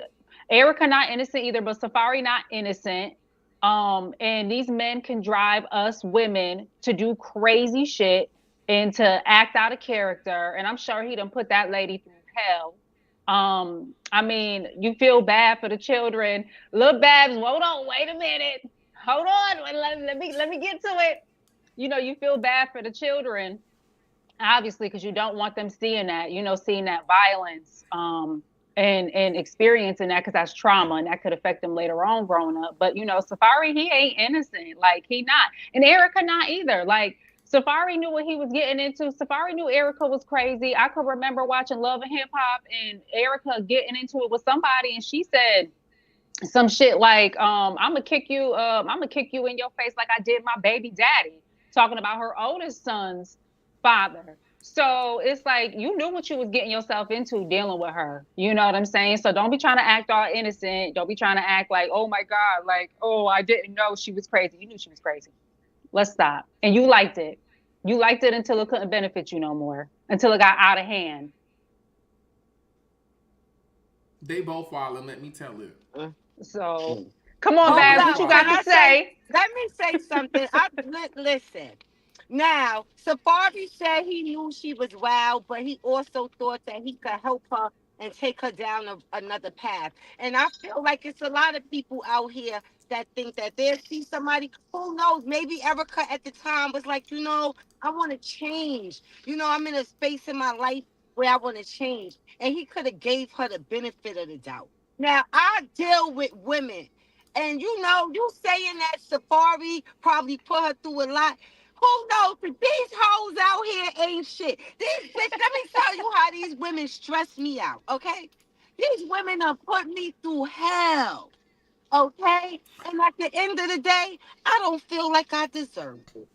Erica not innocent either, but Safaree not innocent. And these men can drive us women to do crazy shit and to act out of character. And I'm sure he done put that lady through hell. You feel bad for the children. Lil Babs, hold on, wait a minute. Hold on, let me get to it. You feel bad for the children, obviously, because you don't want them seeing that, seeing that violence, and experiencing that, because that's trauma and that could affect them later on growing up. But, Safaree, he ain't innocent. Like, he not. And Erica not either. Like, Safaree knew what he was getting into. Safaree knew Erica was crazy. I could remember watching Love and Hip Hop and Erica getting into it with somebody, and she said some shit like, I'm gonna kick you in your face like I did my baby daddy, talking about her oldest son's father. So it's like, you knew what you was getting yourself into dealing with her. You know what I'm saying? So don't be trying to act all innocent. Don't be trying to act like, oh my God, like, oh, I didn't know she was crazy. You knew she was crazy. Let's stop. And you liked it. You liked it until it couldn't benefit you no more, until it got out of hand. They both wild, and let me tell it. So, come on, Babs, what you got to say? Let me say something. Listen. Now, Safaree said he knew she was wild, but he also thought that he could help her and take her down another path. And I feel like it's a lot of people out here that think that they'll see somebody, who knows, maybe Erica at the time was like, I want to change. I'm in a space in my life where I want to change. And he could have gave her the benefit of the doubt. Now, I deal with women. And you saying that Safaree probably put her through a lot. Who knows? These hoes out here ain't shit. Let me tell you how these women stress me out, okay? These women have put me through hell, okay? And at the end of the day, I don't feel like I deserve it.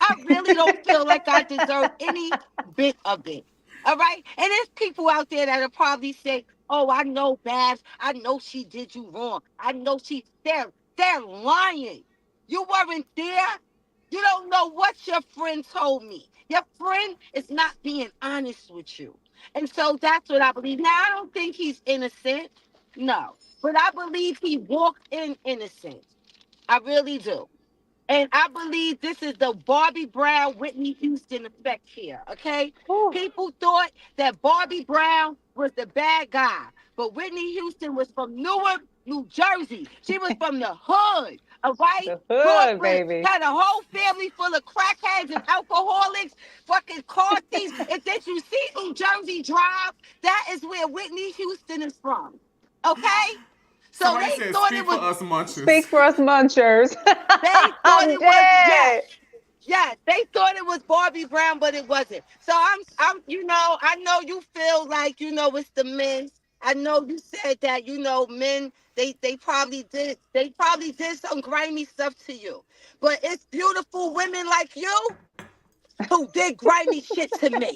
I really don't feel like I deserve any bit of it, all right? And there's people out there that'll probably say, oh, I know, Babs. I know she did you wrong. I know they're lying. You weren't there. You don't know what your friend told me. Your friend is not being honest with you. And so that's what I believe. Now, I don't think he's innocent. No. But I believe he walked in innocence. I really do. And I believe this is the Bobby Brown, Whitney Houston effect here, okay? Ooh. People thought that Bobby Brown was the bad guy. But Whitney Houston was from Newark, New Jersey. She was from the hood. All right, the hood, baby. Had a whole family full of crackheads and alcoholics, fucking Carthy's. And then you see New Jersey Drive, that is where Whitney Houston is from. Okay? So somebody they said, thought speak it was for us munchers. Speak for us munchers. They thought it was yes, they thought it was Bobby Brown, but it wasn't. So I'm I know you feel like, it's the men. I know you said that, men, they probably did some grimy stuff to you. But it's beautiful women like you who did grimy shit to me.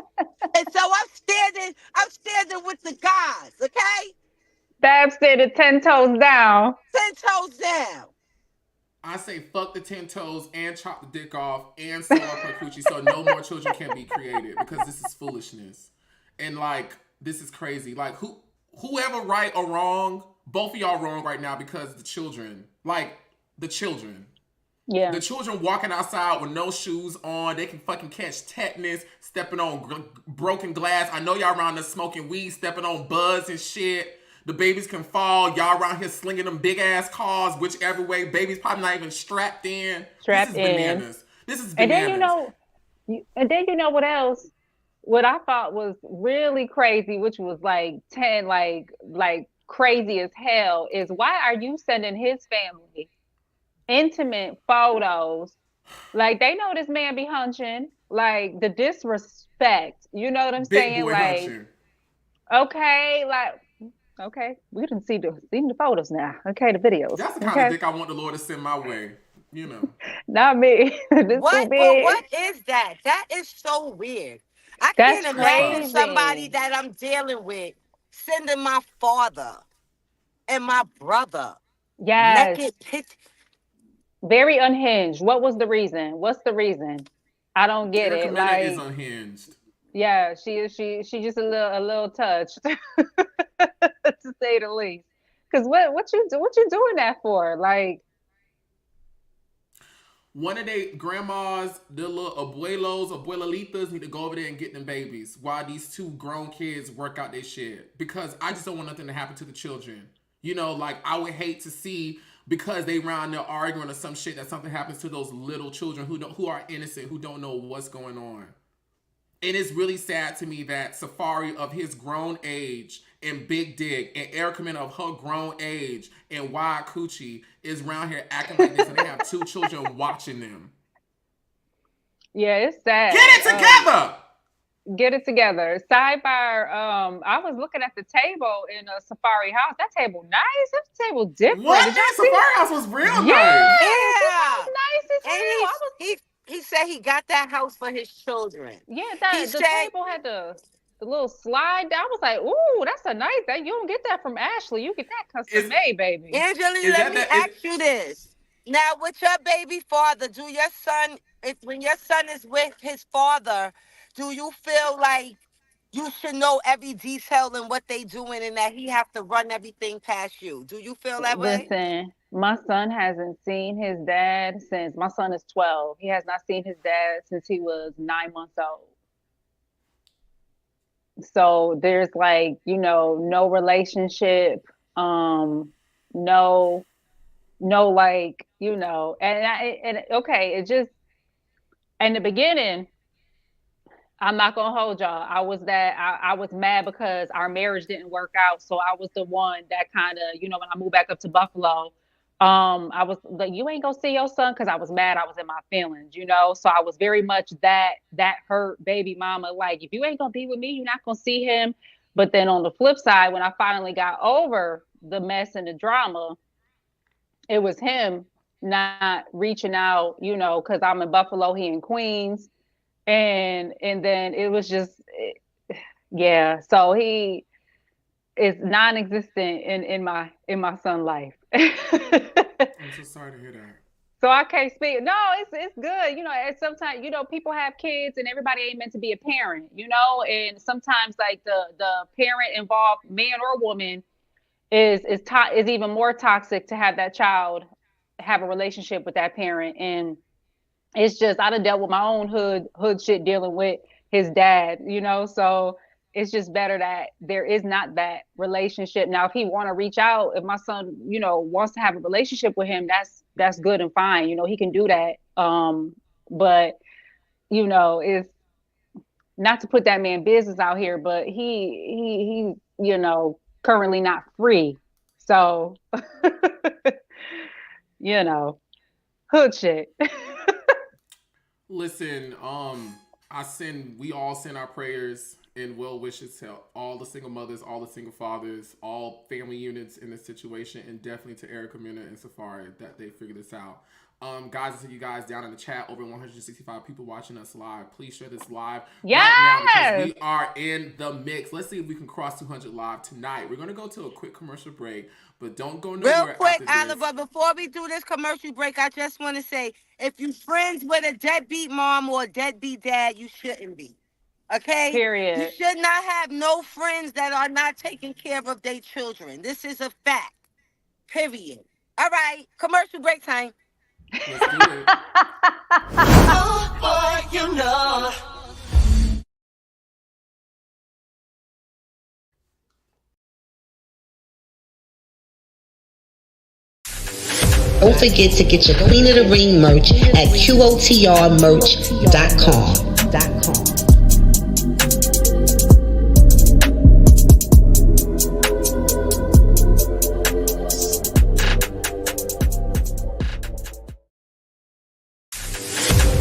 And so I'm standing with the guys, okay? Babs standing 10 toes down. 10 toes down. I say fuck the 10 toes and chop the dick off and sew up her coochie so no more children can be created, because this is foolishness. And this is crazy. Whoever right or wrong, both of y'all wrong right now because the children, the children. Yeah. The children walking outside with no shoes on, they can fucking catch tetanus, stepping on broken glass. I know y'all around there smoking weed, stepping on buds and shit. The babies can fall. Y'all around here slinging them big ass cars, whichever way. Babies probably not even strapped in. This is bananas. This is bananas. And then you know what else? What I thought was really crazy, which was like 10, like crazy as hell, is why are you sending his family intimate photos? Like, they know this man be hunching. Like, the disrespect. You know what I'm saying? Boy like, hunching. Okay, we didn't see the photos now. Okay, the videos. That's the kind of dick I want the Lord to send my way. You know. Not me. What? But what is that? That is so weird. I That's can't imagine crazy. somebody that I'm dealing with sending my father and my brother naked pictures. Very unhinged. What was the reason? What's the reason? I don't get Erica it. Mena Like, is unhinged. yeah, she just a little touched, to say the least. Because what you doing that for? Like, one of their grandmas, the little abuelos, abuelitas need to go over there and get them babies while these two grown kids work out their shit. Because I just don't want nothing to happen to the children. You know, like, I would hate to see, because they around there arguing or some shit, that something happens to those little children who are innocent, who don't know what's going on. And it's really sad to me that Safaree of his grown age and Big Dick and Erica Mena of her grown age and Wide Coochie is around here acting like this, and they have two children watching them. yeah, it's sad. Get it together! Get it together. Sidebar, I was looking at the table in a Safaree house. That table nice. That table different. What? That Safaree house was real nice. Yeah. Nice as hell. He said he got that house for his children. Yeah, the table had the little slide. I was like, ooh, that's a nice. You don't get that from Ashley. You get that custom made, baby. Angela, let me ask you this. Now, with your baby father, when your son is with his father, do you feel like you should know every detail in what they doing and that he have to run everything past you? Do you feel that way? Listen, my son hasn't seen his dad since, my son is 12. He has not seen his dad since he was 9 months old. So there's like, no relationship, no like, and okay, it just, in the beginning, I'm not gonna hold y'all. I was mad because our marriage didn't work out. So I was the one that kind of, when I moved back up to Buffalo, I was like, you ain't gonna see your son, because I was mad. I was in my feelings, So I was very much that hurt baby mama. Like, if you ain't gonna be with me, you're not gonna see him. But then on the flip side, when I finally got over the mess and the drama, it was him not reaching out, because I'm in Buffalo, he in Queens. And then it was just, yeah. So he is non-existent in my son's life. I'm so sorry to hear that. So I can't speak. No, it's good. And sometimes, people have kids and everybody ain't meant to be a parent, and sometimes like the parent involved, man or woman, is even more toxic to have that child have a relationship with that parent. And it's just, I done dealt with my own hood shit dealing with his dad, so it's just better that there is not that relationship. Now, if he want to reach out, if my son, wants to have a relationship with him, that's good and fine. He can do that. But, it's not to put that man business out here, but he currently not free. So, hood shit. Listen, we all send our prayers and well wishes to all the single mothers, all the single fathers, all family units in this situation, and definitely to Erica Mena and Safaree that they figure this out. Guys, I see you guys down in the chat, over 165 people watching us live. Please share this live right now, because we are in the mix. Let's see if we can cross 200 live tonight. We're going to go to a quick commercial break, but don't go nowhere. Real quick, Oliver, before we do this commercial break, I just want to say, if you friends with a deadbeat mom or a deadbeat dad, you shouldn't be. Okay? Period. You should not have no friends that are not taking care of their children. This is a fact. Period. All right, commercial break time. Let's do it. Oh, boy, you know. Don't forget to get your Queen of the Ring merch at QOTRmerch.com.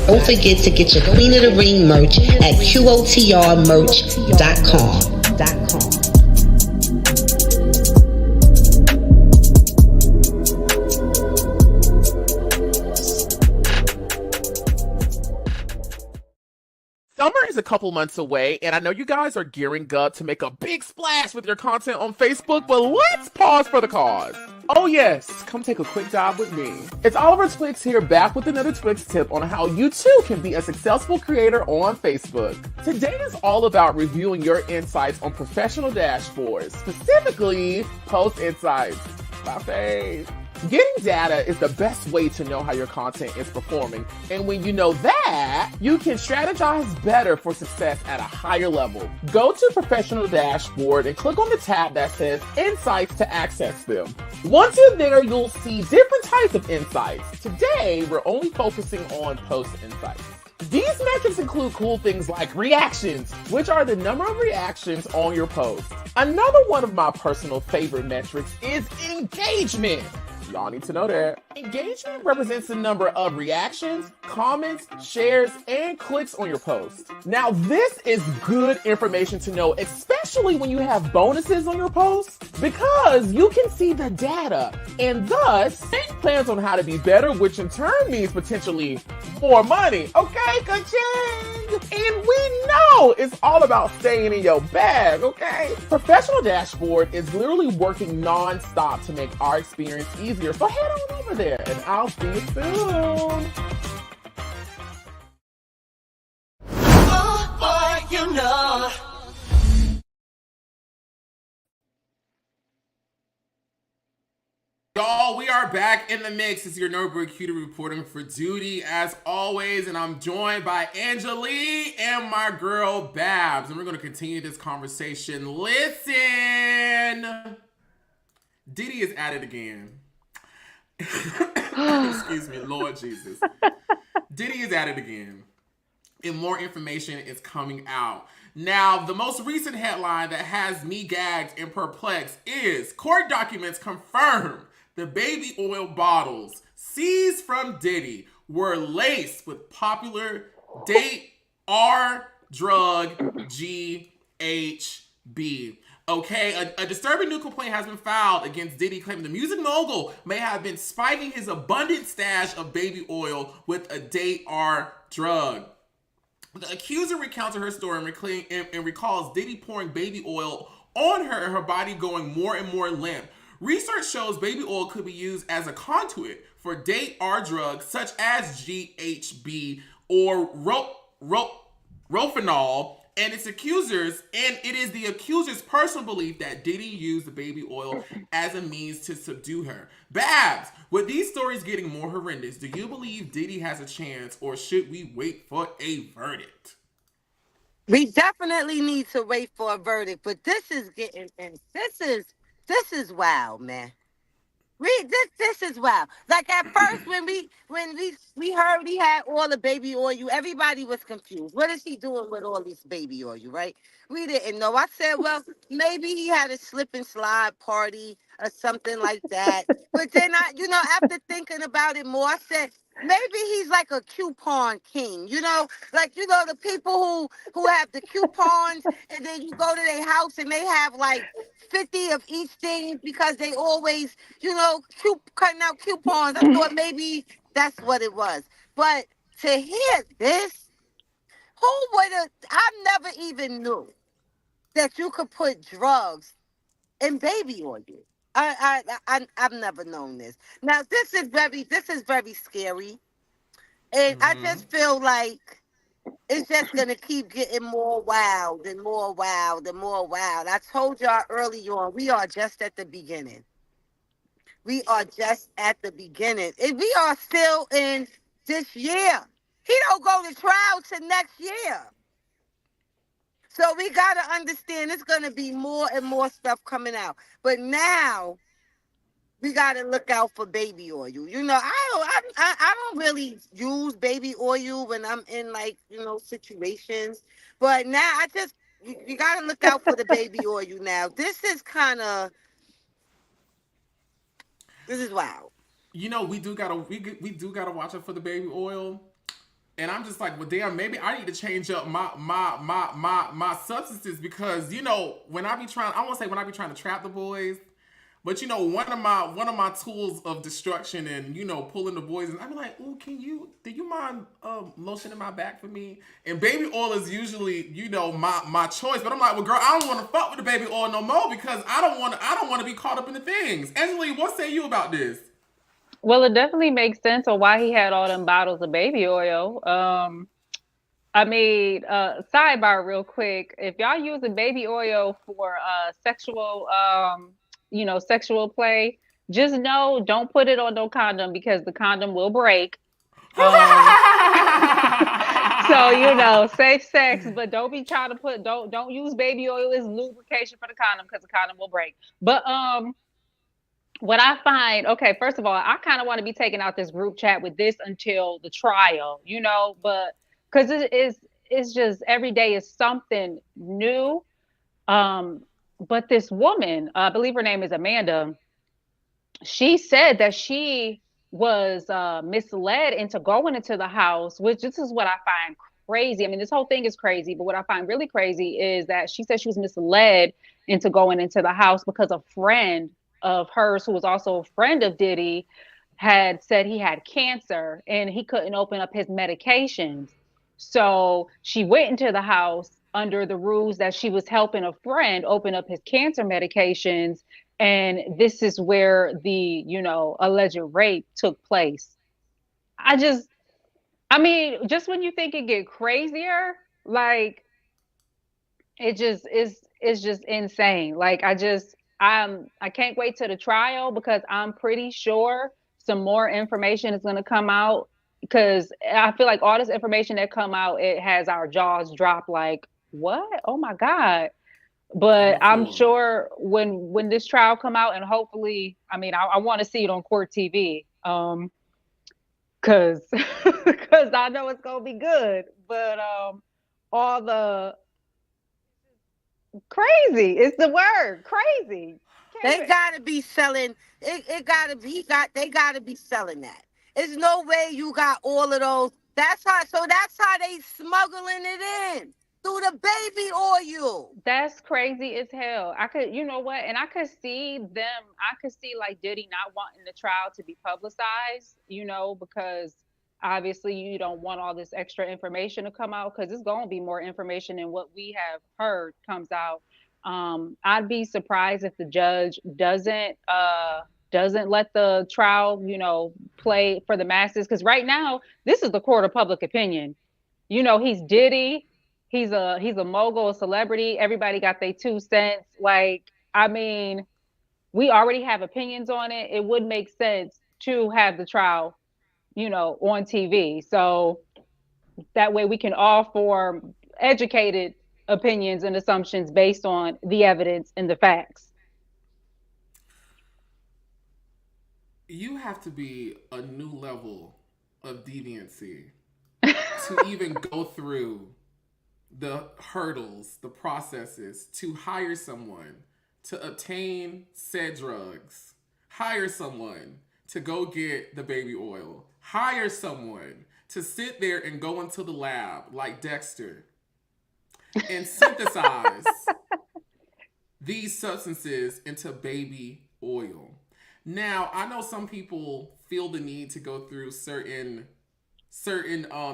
Don't forget to get your Queen of the Ring merch at QOTRmerch.com. Summer is a couple months away, and I know you guys are gearing up to make a big splash with your content on Facebook, but let's pause for the cause. Oh yes, come take a quick dive with me. It's Oliver Twix here, back with another Twix tip on how you too can be a successful creator on Facebook. Today is all about reviewing your insights on professional dashboards, specifically Post Insights. My fave. Getting data is the best way to know how your content is performing, and when you know that, you can strategize better for success at a higher level. Go to Professional Dashboard and click on the tab that says Insights to access them. Once you're there, you'll see different types of insights. Today, we're only focusing on Post Insights. These metrics include cool things like reactions, which are the number of reactions on your post. Another one of my personal favorite metrics is engagement. Y'all need to know that. Engagement represents the number of reactions, comments, shares, and clicks on your post. Now, this is good information to know, especially when you have bonuses on your post, because you can see the data and thus make plans on how to be better, which in turn means potentially more money. Okay, ka-ching! And we know it's all about staying in your bag, okay? Professional Dashboard is literally working non-stop to make our experience easier. So head on over there and I'll see you soon. Oh, boy, you know. Y'all, we are back in the mix. It's your notebook cutie reporting for duty as always, and I'm joined by Angelique and my girl Babs, and we're going to continue this conversation. Listen, Diddy is at it again. Excuse me, Lord Jesus. Diddy is at it again, and more information is coming out. Now, the most recent headline that has me gagged and perplexed is court documents confirm the baby oil bottles seized from Diddy were laced with popular date R drug GHB. Okay, a disturbing new complaint has been filed against Diddy, claiming the music mogul may have been spiking his abundant stash of baby oil with a date R drug. The accuser recounted her story and recalls Diddy pouring baby oil on her and her body going more and more limp. Research shows baby oil could be used as a conduit for date R drugs such as GHB or Rofinol, and it is the accuser's personal belief that Diddy used the baby oil as a means to subdue her. Babs, with these stories getting more horrendous, do you believe Diddy has a chance, or should we wait for a verdict? We definitely need to wait for a verdict, but this is getting this is wild, man. This is wild. Like at first when we heard he had all the baby oil, everybody was confused. What is he doing with all this baby oil, right? We didn't know. I said, well, maybe he had a slip and slide party or something like that. But then after thinking about it more, I said, maybe he's like a coupon king, the people who have the coupons, and then you go to their house and they have like 50 of each thing because they always, cutting out coupons. I thought maybe that's what it was. But to hear this, who would have, I never even knew that you could put drugs in baby oil. I've never known this. Now this is very scary, and I just feel like it's just gonna keep getting more wild and more wild and more wild. I told y'all early on, we are just at the beginning. we are just at the beginning. And we are still in this year. He don't go to trial till next year. So we got to understand it's going to be more and more stuff coming out. But now we got to look out for baby oil. You know, I don't really use baby oil when I'm in, like, you know, situations. But now you got to look out for the baby oil now. This is wild. You know, we do gotta watch out for the baby oil. And I'm just like, well, damn, maybe I need to change up my substances, because, you know, when I be trying to trap the boys, but, you know, one of my tools of destruction and, you know, pulling the boys, and I be like, ooh, do you mind lotioning my back for me? And baby oil is usually, you know, my choice. But I'm like, well, girl, I don't want to fuck with the baby oil no more, because I don't want to be caught up in the things. Angela, what say you about this? Well, it definitely makes sense on why he had all them bottles of baby oil. I mean, sidebar real quick. If y'all using baby oil for sexual, sexual play, just know don't put it on no condom, because the condom will break. So, you know, safe sex, but don't be trying to don't use baby oil as lubrication for the condom, because the condom will break. But what I find, okay, first of all, I kind of want to be taking out this group chat with this until the trial, you know, but because it's just every day is something new. But this woman, I believe her name is Amanda, she said that she was misled into going into the house, which this is what I find crazy. I mean, this whole thing is crazy, but what I find really crazy is that she said she was misled into going into the house because a friend of hers, who was also a friend of Diddy, had said he had cancer and he couldn't open up his medications. So she went into the house under the rules that she was helping a friend open up his cancer medications. And this is where the, you know, alleged rape took place. I mean, just when you think it get crazier, like it just is, it's just insane. Like I can't wait to the trial, because I'm pretty sure some more information is going to come out, because I feel like all this information that come out, it has our jaws drop like, what? Oh my God. But I'm sure when this trial come out, and hopefully, I mean, I want to see it on court TV, cause I know it's gonna be good. But all the crazy is the word, crazy. They gotta be selling. They gotta be selling that. There's no way you got all of those. That's how they smuggling it in through the baby oil. That's crazy as hell. You know what? And I could see like Diddy not wanting the trial to be publicized, you know, because obviously you don't want all this extra information to come out, because it's going to be more information than what we have heard comes out. I'd be surprised if the judge doesn't let the trial, you know, play for the masses, because right now this is the court of public opinion. You know, he's Diddy. He's a mogul, a celebrity. Everybody got their 2 cents. Like, I mean, we already have opinions on it. It would make sense to have the trial, you know, on TV. So that way we can all form educated opinions and assumptions based on the evidence and the facts. You have to be a new level of deviancy to even go through the hurdles, the processes to hire someone to obtain said drugs, hire someone to go get the baby oil, hire someone to sit there and go into the lab like Dexter and synthesize these substances into baby oil. Now, I know some people feel the need to go through certain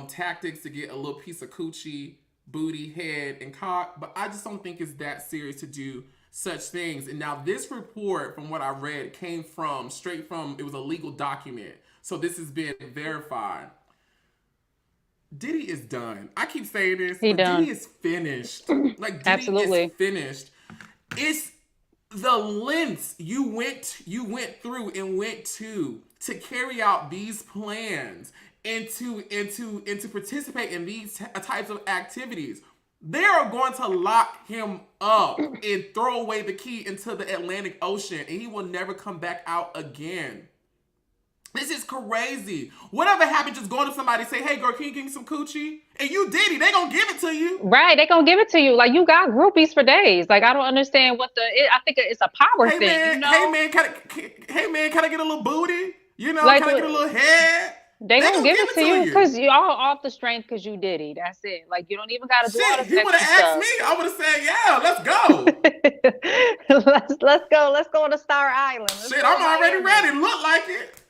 tactics to get a little piece of coochie, booty, head, and cock, but I just don't think it's that serious to do such things. And now this report, from what I read, came straight from, it was a legal document. So this has been verified. Diddy is done. I keep saying this, but Diddy is finished. Like, Diddy Absolutely. is finished. the lengths you went through and went to carry out these plans and to participate in these types of activities. They are going to lock him up and throw away the key into the Atlantic Ocean, and he will never come back out again. This is crazy. Whatever happened, just going to somebody and say, hey girl, can you give me some coochie? And you Diddy, they gonna give it to you. Right, they gonna give it to you. Like, you got groupies for days. Like, I don't understand I think it's a power thing, Man, you know? Hey man, can I get a little booty? You know, Like, can I get a little head? They gonna give it to you because you all off the strength because you Diddy. That's it. Like, you don't even gotta do all this He would have asked me. I would have said, yeah, let's go. Let's go to Star Island. I'm already ready. Look like it.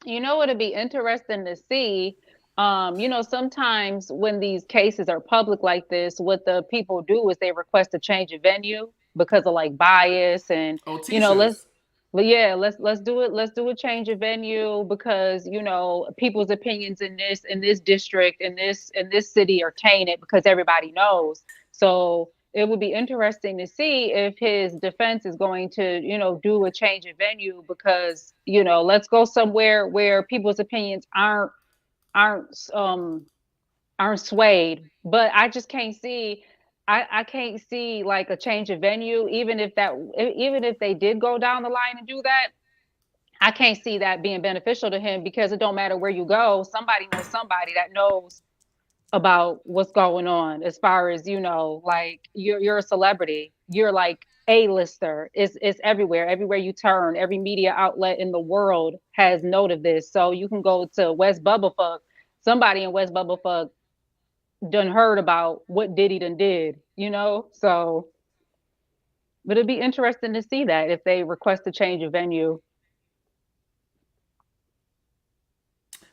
You know, it'd be interesting to see. You know, sometimes when these cases are public like this, what the people do is they request a change of venue because of like bias and you know, let's do it. Let's do a change of venue because, you know, people's opinions in this district, in this city are tainted because everybody knows. So it would be interesting to see if his defense is going to, you know, do a change of venue because, you know, let's go somewhere where people's opinions aren't swayed. But I just can't see. I can't see like a change of venue, even if they did go down the line and do that. I can't see that being beneficial to him because it don't matter where you go. Somebody knows somebody that knows about what's going on as far as, you know, like you're a celebrity. You're like A-lister. It's everywhere you turn. Every media outlet in the world has note of this. So you can go to West Bubblefuck. Somebody in West Bubblefuck done heard about what Diddy done did, you know? So, but it'd be interesting to see that if they request a change of venue.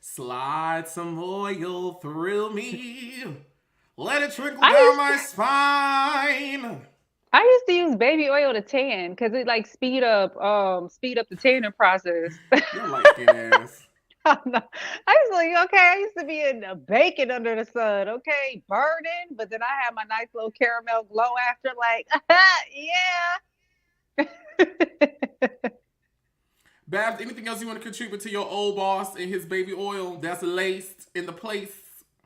Slide some oil through me. Let it trickle down my spine. I used to use baby oil to tan because it like speed up the tanning process. You're liking ass. I was like, okay, I used to be in baking under the sun, okay, burning, but then I had my nice little caramel glow after, like, yeah. Babs, anything else you want to contribute to your old boss and his baby oil that's laced in the place?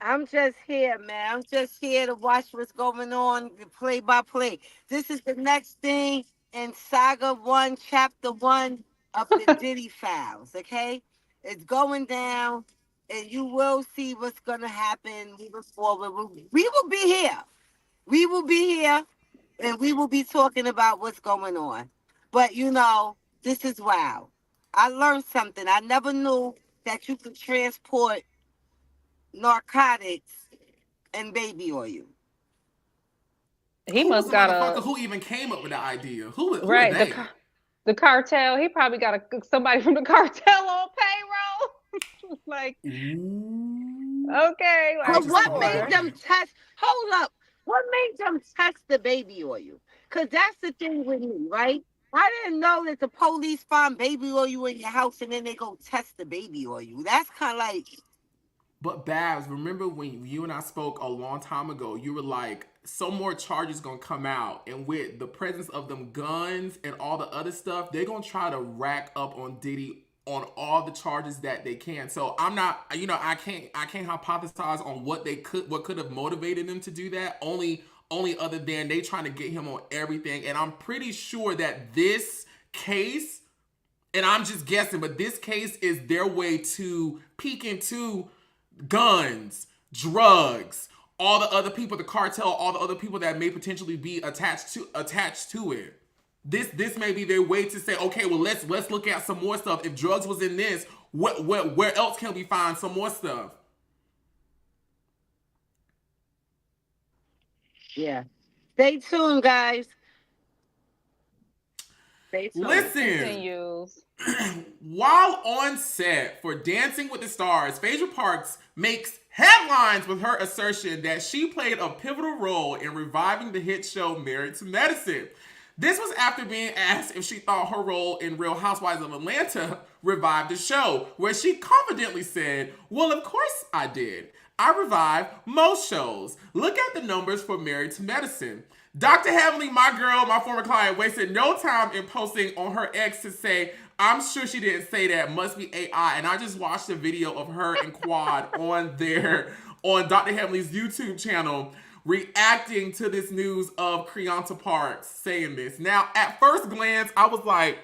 I'm just here, man. I'm just here to watch what's going on, play by play. This is the next thing in Saga 1, Chapter 1 of the Diddy Files, okay? It's going down, and you will see what's going to happen moving forward. We will be here. We will be here, and we will be talking about what's going on. But, you know, this is wow. I learned something. I never knew that you could transport narcotics and baby oil. He must got who even came up with the idea? Who right, are they? The cartel. He probably got somebody from the cartel on payroll. Like, okay. Like, but what made them test? Hold up. What made them test the baby oil? Because that's the thing with me, right? I didn't know that the police find baby oil in your house and then they go test the baby oil. That's kind of like... But Babs, remember when you and I spoke a long time ago, you were like, some more charges gonna come out. And with the presence of them guns and all the other stuff, they're gonna try to rack up on Diddy on all the charges that they can. So I'm not, you know, I can't hypothesize on what could have motivated them to do that. Only other than they trying to get him on everything. And I'm pretty sure that this case, and I'm just guessing, but this case is their way to peek into guns, drugs, all the other people, the cartel, all the other people that may potentially be attached to it. This may be their way to say, okay, well let's look at some more stuff. If drugs was in this, where else can we find some more stuff? Yeah. Stay tuned, guys. Stay tuned. Listen. While on set for Dancing with the Stars, Phaedra Parks makes headlines with her assertion that she played a pivotal role in reviving the hit show Married to Medicine. This was after being asked if she thought her role in Real Housewives of Atlanta revived the show, where she confidently said, "Well, of course I did. I revive most shows. Look at the numbers for Married to Medicine." Dr. Heavenly, my girl, my former client, wasted no time in posting on her ex to say, I'm sure she didn't say that, must be AI. And I just watched a video of her and Quad on Dr. Heavenly's YouTube channel reacting to this news of Phaedra Parks saying this. Now, at first glance, I was like,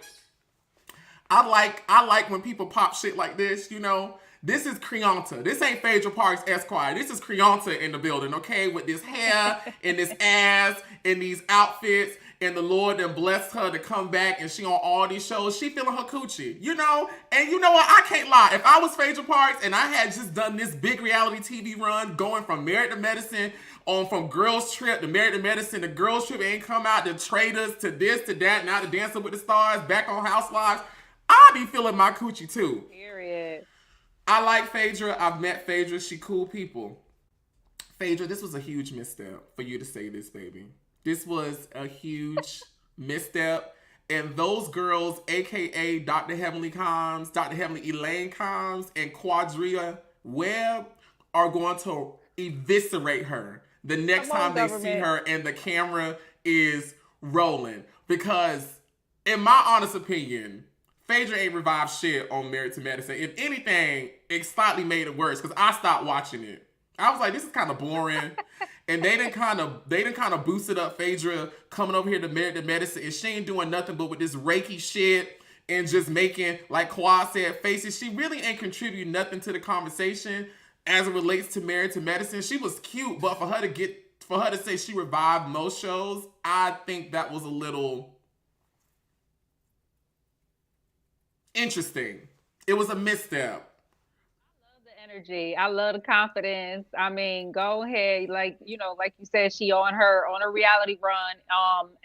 I like when people pop shit like this, you know. This is Creonta. This ain't Phaedra Parks Esquire. This is Creonta in the building, okay? With this hair and this ass and these outfits. And the Lord then blessed her to come back and she on all these shows. She feeling her coochie, you know? And you know what? I can't lie. If I was Phaedra Parks and I had just done this big reality TV run going from Married to Medicine from Girls Trip to Married to Medicine to Girls Trip ain't come out to Traders to this to that, now to Dancing with the Stars, back on Housewives, I'll be feeling my coochie too. Period. I like Phaedra. I've met Phaedra. She cool people. Phaedra, this was a huge misstep for you to say this, baby. This was a huge misstep. And those girls, a.k.a. Dr. Heavenly Combs, Dr. Heavenly Elaine Combs, and Quadria Webb are going to eviscerate her the next time they see her and the camera is rolling. Because, in my honest opinion, Phaedra ain't revived shit on Married to Medicine. If anything, it slightly made it worse because I stopped watching it. I was like, this is kind of boring. And they done kind of boosted up Phaedra coming over here to Married to Medicine, and she ain't doing nothing but with this Reiki shit and just making, like Quad said, faces. She really ain't contributing nothing to the conversation as it relates to Married to Medicine. She was cute, but for her to say she revived most shows, I think that was a little interesting. It was a misstep. Energy. I love the confidence. I mean, go ahead. Like, you know, like you said, she on a reality run.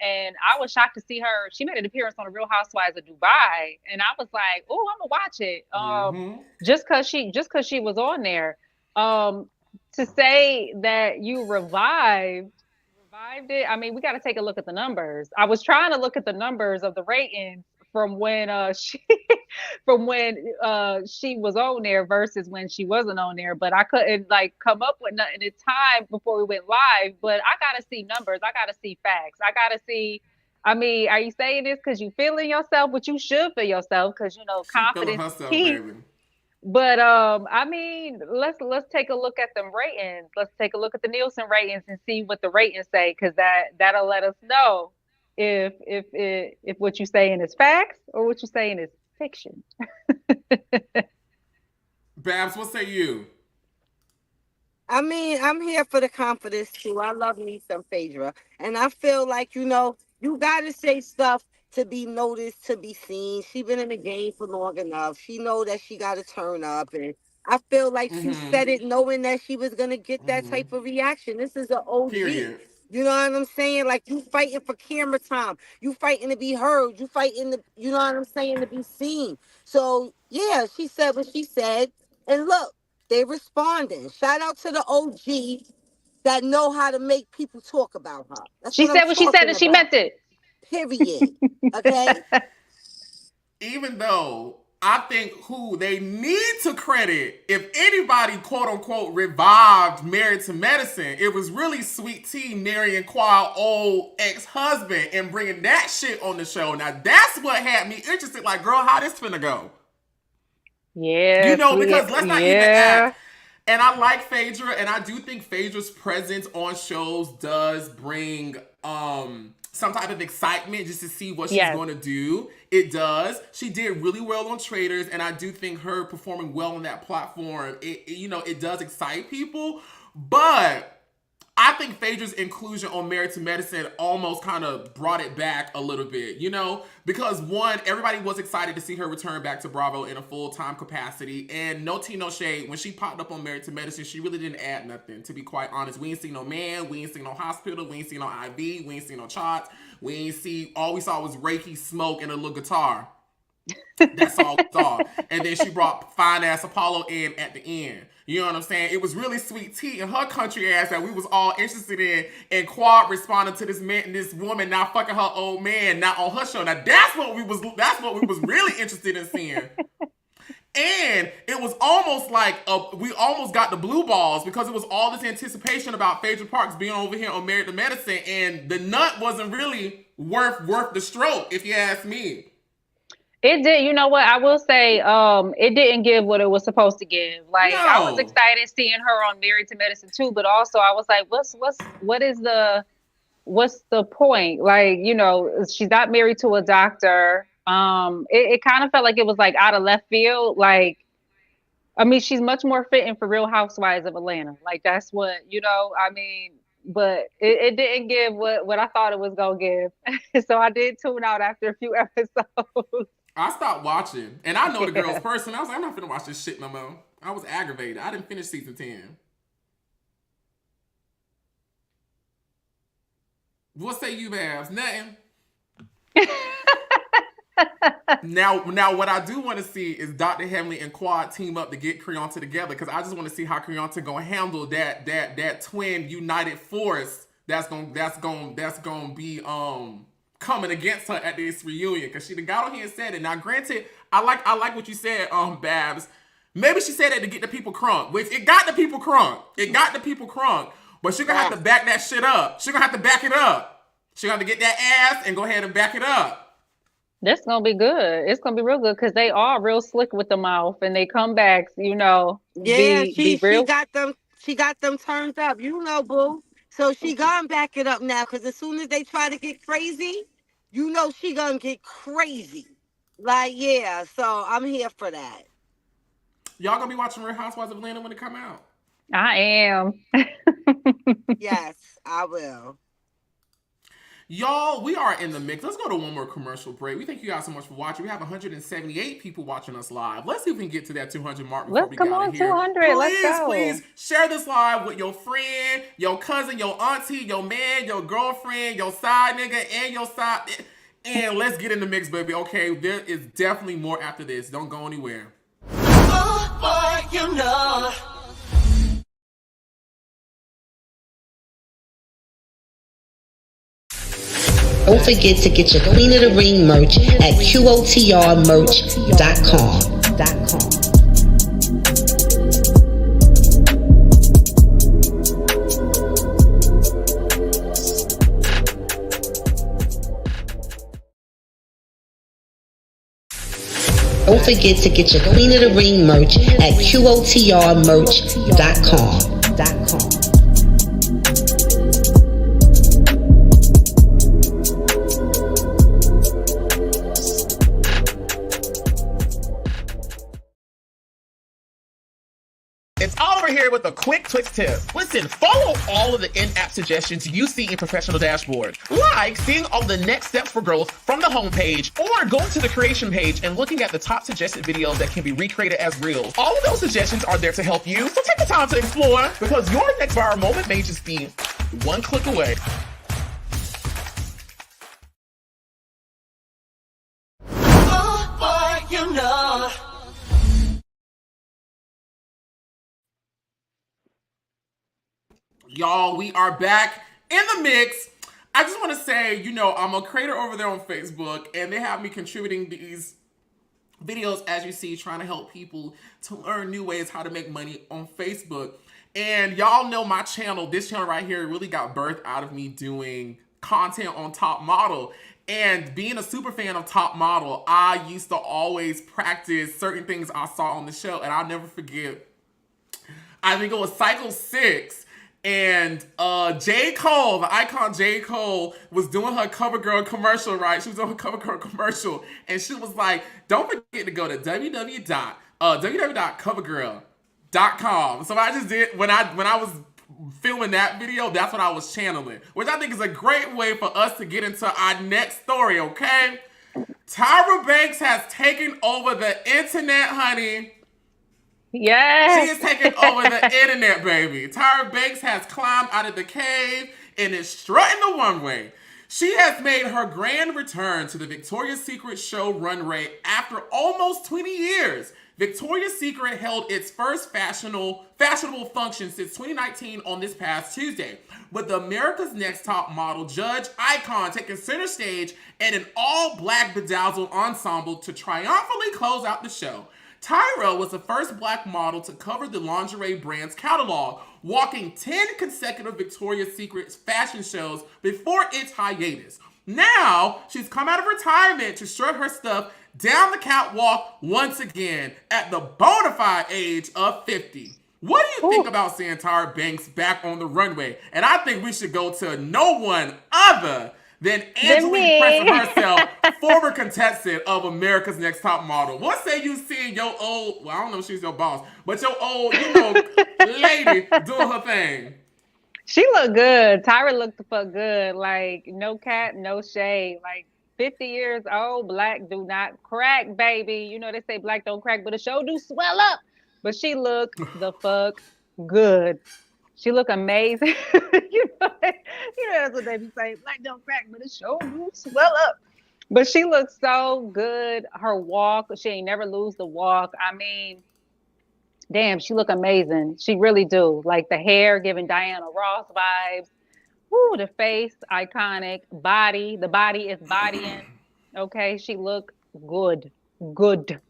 And I was shocked to see her. She made an appearance on the Real Housewives of Dubai. And I was like, oh, I'm gonna watch it. Just cause she was on there. To say that you revived it. I mean, we got to take a look at the numbers. I was trying to look at the numbers of the ratings from when she was on there versus when she wasn't on there, but I couldn't like come up with nothing in time before we went live. But I gotta see numbers, I gotta see facts, I gotta see. I mean, are you saying this because you feeling yourself? But you should feel yourself because you know confidence is key. Baby. But I mean, let's take a look at them ratings. Let's take a look at the Nielsen ratings and see what the ratings say, because that'll let us know if what you're saying is facts or what you're saying is fiction. Babs, what say you? I mean, I'm here for the confidence too. I love me some Phaedra. And I feel like, you know, you gotta say stuff to be noticed, to be seen. She been in the game for long enough. She know that she gotta turn up, and I feel like she said it knowing that she was gonna get that type of reaction. This is an OG. Period. You know what I'm saying? Like, you fighting for camera time. You fighting to be heard. You fighting to, you know what I'm saying, to be seen. So, yeah, she said what she said. And look, they responding. Shout out to the OG that know how to make people talk about her. That's she said what she said and she meant it. Period. Okay? Even though I think who they need to credit, if anybody, quote unquote, revived Married to Medicine, it was really Sweet Tea marrying Quad old ex-husband and bringing that shit on the show. Now that's what had me interested. Like, girl, how this finna go? Yeah. You know, because let's not even act. And I like Phaedra, and I do think Phaedra's presence on shows does bring some type of excitement just to see what she's going to do. It does. She did really well on Traders, and I do think her performing well on that platform, it does excite people. But I think Phaedra's inclusion on Married to Medicine almost kind of brought it back a little bit, you know? Because one, everybody was excited to see her return back to Bravo in a full-time capacity. And no tea, no shade, when she popped up on Married to Medicine, she really didn't add nothing, to be quite honest. We ain't seen no man, we ain't seen no hospital, we ain't seen no IV, we ain't seen no shots. All we saw was Reiki, smoke, and a little guitar. That's all we saw. And then she brought fine-ass Apollo in at the end. You know what I'm saying? It was really Sweet Tea and her country ass that we was all interested in. And Quad responded to this man, this woman now fucking her old man, not on her show. Now that's what we was really interested in seeing. And it it was almost like we almost got the blue balls because it was all this anticipation about Phaedra Parks being over here on Married to Medicine, and the nut wasn't really worth the stroke, if you ask me. It did. You know what? I will say, it didn't give what it was supposed to give. Like, No. I was excited seeing her on Married to Medicine too, but also I was like, what's the point? Like, you know, she's not married to a doctor. It kind of felt like it was like out of left field. Like, I mean, she's much more fitting for Real Housewives of Atlanta. Like, that's what, you know, I mean, but it didn't give what I thought it was gonna give. So I did tune out after a few episodes. I stopped watching, and I know the girl's person. I was like, I'm not finna watch this shit no more. I was aggravated. I didn't finish season 10. What say you, Babs? Nothing. Now, what I do want to see is Dr. Heavenly and Quad team up to get Creonta together, because I just want to see how Creonta gonna handle that twin united force that's gonna be coming against her at this reunion, because she done got on here and said it. Now, granted, I like what you said, Babs. Maybe she said that to get the people crunk, which it got the people crunk. But she gonna have to back that shit up. She gonna have to back it up. She gonna have to get that ass and go ahead and back it up. That's gonna be good. It's gonna be real good because they are real slick with the mouth, and they come back, you know. Yeah, be real. she got them turned up, you know, boo. So she gonna back it up now, because as soon as they try to get crazy, you know she gonna get crazy. Like, yeah, so I'm here for that. Y'all gonna be watching Real Housewives of Atlanta when it come out? I am. Yes, I will. Y'all, we are in the mix. Let's go to one more commercial break. We thank you guys so much for watching. We have 178 people watching us live. Let's see if we can get to that 200 mark before Let's we come get out on of here. 200. Let's go. Please share this live with your friend, your cousin, your auntie, your man, your girlfriend, your side nigga, and your side. And let's get in the mix, baby. Okay, there is definitely more after this. Don't go anywhere. Oh, boy, you know. Don't forget to get your Queen of the Ring merch at QOTRmerch.com. Don't forget to get your Queen of the Ring merch at QOTRmerch.com. It's Oliver here with a quick Twix tip. Listen, follow all of the in-app suggestions you see in Professional Dashboard. Like seeing all the next steps for growth from the homepage, or going to the creation page and looking at the top suggested videos that can be recreated as reels. All of those suggestions are there to help you, so take the time to explore, because your next viral moment may just be one click away. Oh, boy, you know. Y'all, we are back in the mix. I just want to say, you know, I'm a creator over there on Facebook, and they have me contributing these videos, as you see, trying to help people to learn new ways how to make money on Facebook. And y'all know my channel, this channel right here, really got birthed out of me doing content on Top Model. And being a super fan of Top Model, I used to always practice certain things I saw on the show, and I'll never forget. I think it was Cycle 6. And J. Cole, the icon J. Cole, was doing her CoverGirl commercial, right? She was doing her CoverGirl commercial, and she was like, don't forget to go to www.covergirl.com. So I just did, when I was filming that video, that's what I was channeling, which I think is a great way for us to get into our next story, okay? Tyra Banks has taken over the internet, honey. Yes. She is taking over the internet, baby. Tyra Banks has climbed out of the cave and is strutting the runway. She has made her grand return to the Victoria's Secret show runway after almost 20 years. Victoria's Secret held its first fashionable function since 2019 on this past Tuesday, with the America's Next Top Model judge icon taking center stage and an all-black bedazzled ensemble to triumphantly close out the show. Tyra was the first black model to cover the lingerie brand's catalog, walking 10 consecutive Victoria's Secret fashion shows before its hiatus. Now, she's come out of retirement to strut her stuff down the catwalk once again at the bona fide age of 50. What do you think about seeing Tyra Banks back on the runway? And I think we should go to no one other than Angela Preston herself, former contestant of America's Next Top Model. What say you seeing your old, well, I don't know if she's your boss, but your old, lady doing her thing? She looked good. Tyra looked the fuck good. Like, no cap, no shade. Like, 50 years old, black do not crack, baby. You know, they say black don't crack, but the show do swell up. But she looked the fuck good. She looked amazing. you know, that's what they be saying. Black don't crack, but the show do swell up. But she looked so good. Her walk, she ain't never lose the walk. I mean, damn, she look amazing. She really do. Like the hair giving Diana Ross vibes. Woo, the face, iconic. Body, the body is bodying. Okay, she look good. Good.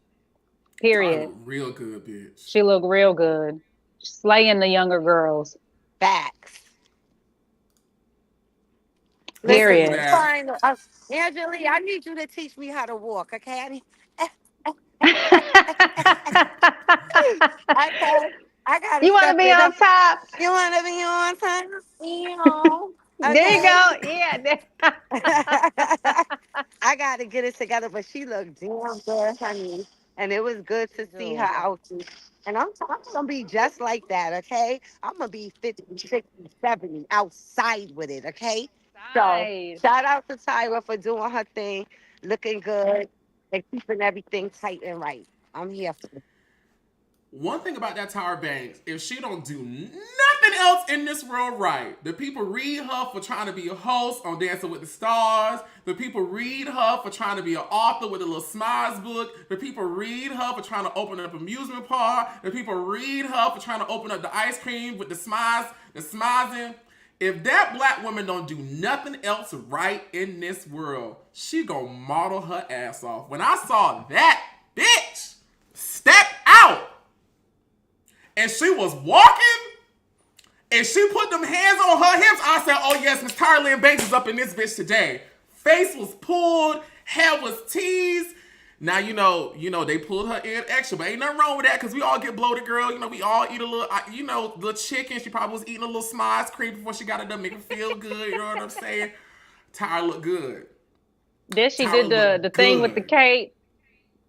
Period. Look real good, bitch. She look real good. Slaying the younger girls. Facts. Period. Fine. Angela, I need you to teach me how to walk, okay? I gotta You want to be on top? You want to be on top? Okay. There you go. Yeah. I got to get it together, but she looked damn good, honey. And it was good to see her out. And I'm going to be just like that, okay? I'm going to be 50, 60, 70 outside with it, okay? So shout out to Tyra for doing her thing, looking good, and keeping everything tight and right. I'm here for it. One thing about that Tyra Banks, if she don't do nothing else in this world right, the people read her for trying to be a host on Dancing with the Stars. The people read her for trying to be an author with a little Smiles book. The people read her for trying to open up an amusement park. The people read her for trying to open up the ice cream with the smizing. If that black woman don't do nothing else right in this world, she gonna model her ass off. When I saw that bitch step out, and she was walking, and she put them hands on her hips, I said, oh yes, Miss Tyra Banks is up in this bitch today. Face was pulled, hair was teased. Now, you know, they pulled her in extra, but ain't nothing wrong with that, because we all get bloated, girl. You know, we all eat a little, the chicken. She probably was eating a little Smiles cream before she got it done, make her feel good, you know what I'm saying? Tyra looked good. Then she Tyra did the thing good. with the cape.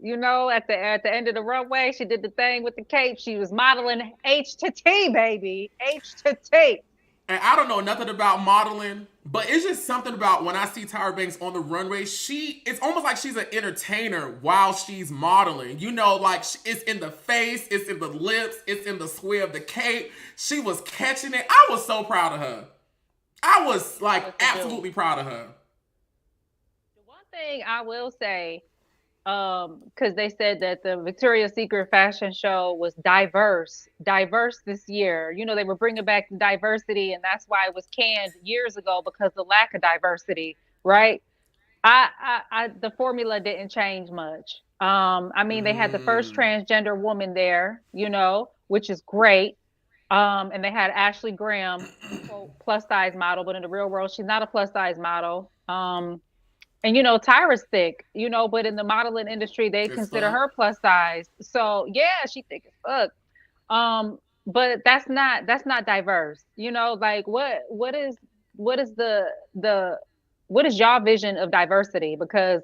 You know, at the end of the runway, she did the thing with the cape. She was modeling H to T, baby. H to T. And I don't know nothing about modeling, but it's just something about when I see Tyra Banks on the runway, it's almost like she's an entertainer while she's modeling. You know, like it's in the face, it's in the lips, it's in the square of the cape. She was catching it. I was so proud of her. I was like absolutely proud of her. The one thing I will say, because they said that the Victoria's Secret fashion show was diverse this year. You know, they were bringing back the diversity, and that's why it was canned years ago, because the lack of diversity, right? The formula didn't change much. I mean, they had the first transgender woman there, you know, which is great. And they had Ashley Graham, quote, plus size model, but in the real world, she's not a plus size model. And, you know, Tyra's thick, you know, but in the modeling industry, they consider her plus size. So, yeah, she thick as fuck. But that's not diverse. You know, like what is y'all vision of diversity? Because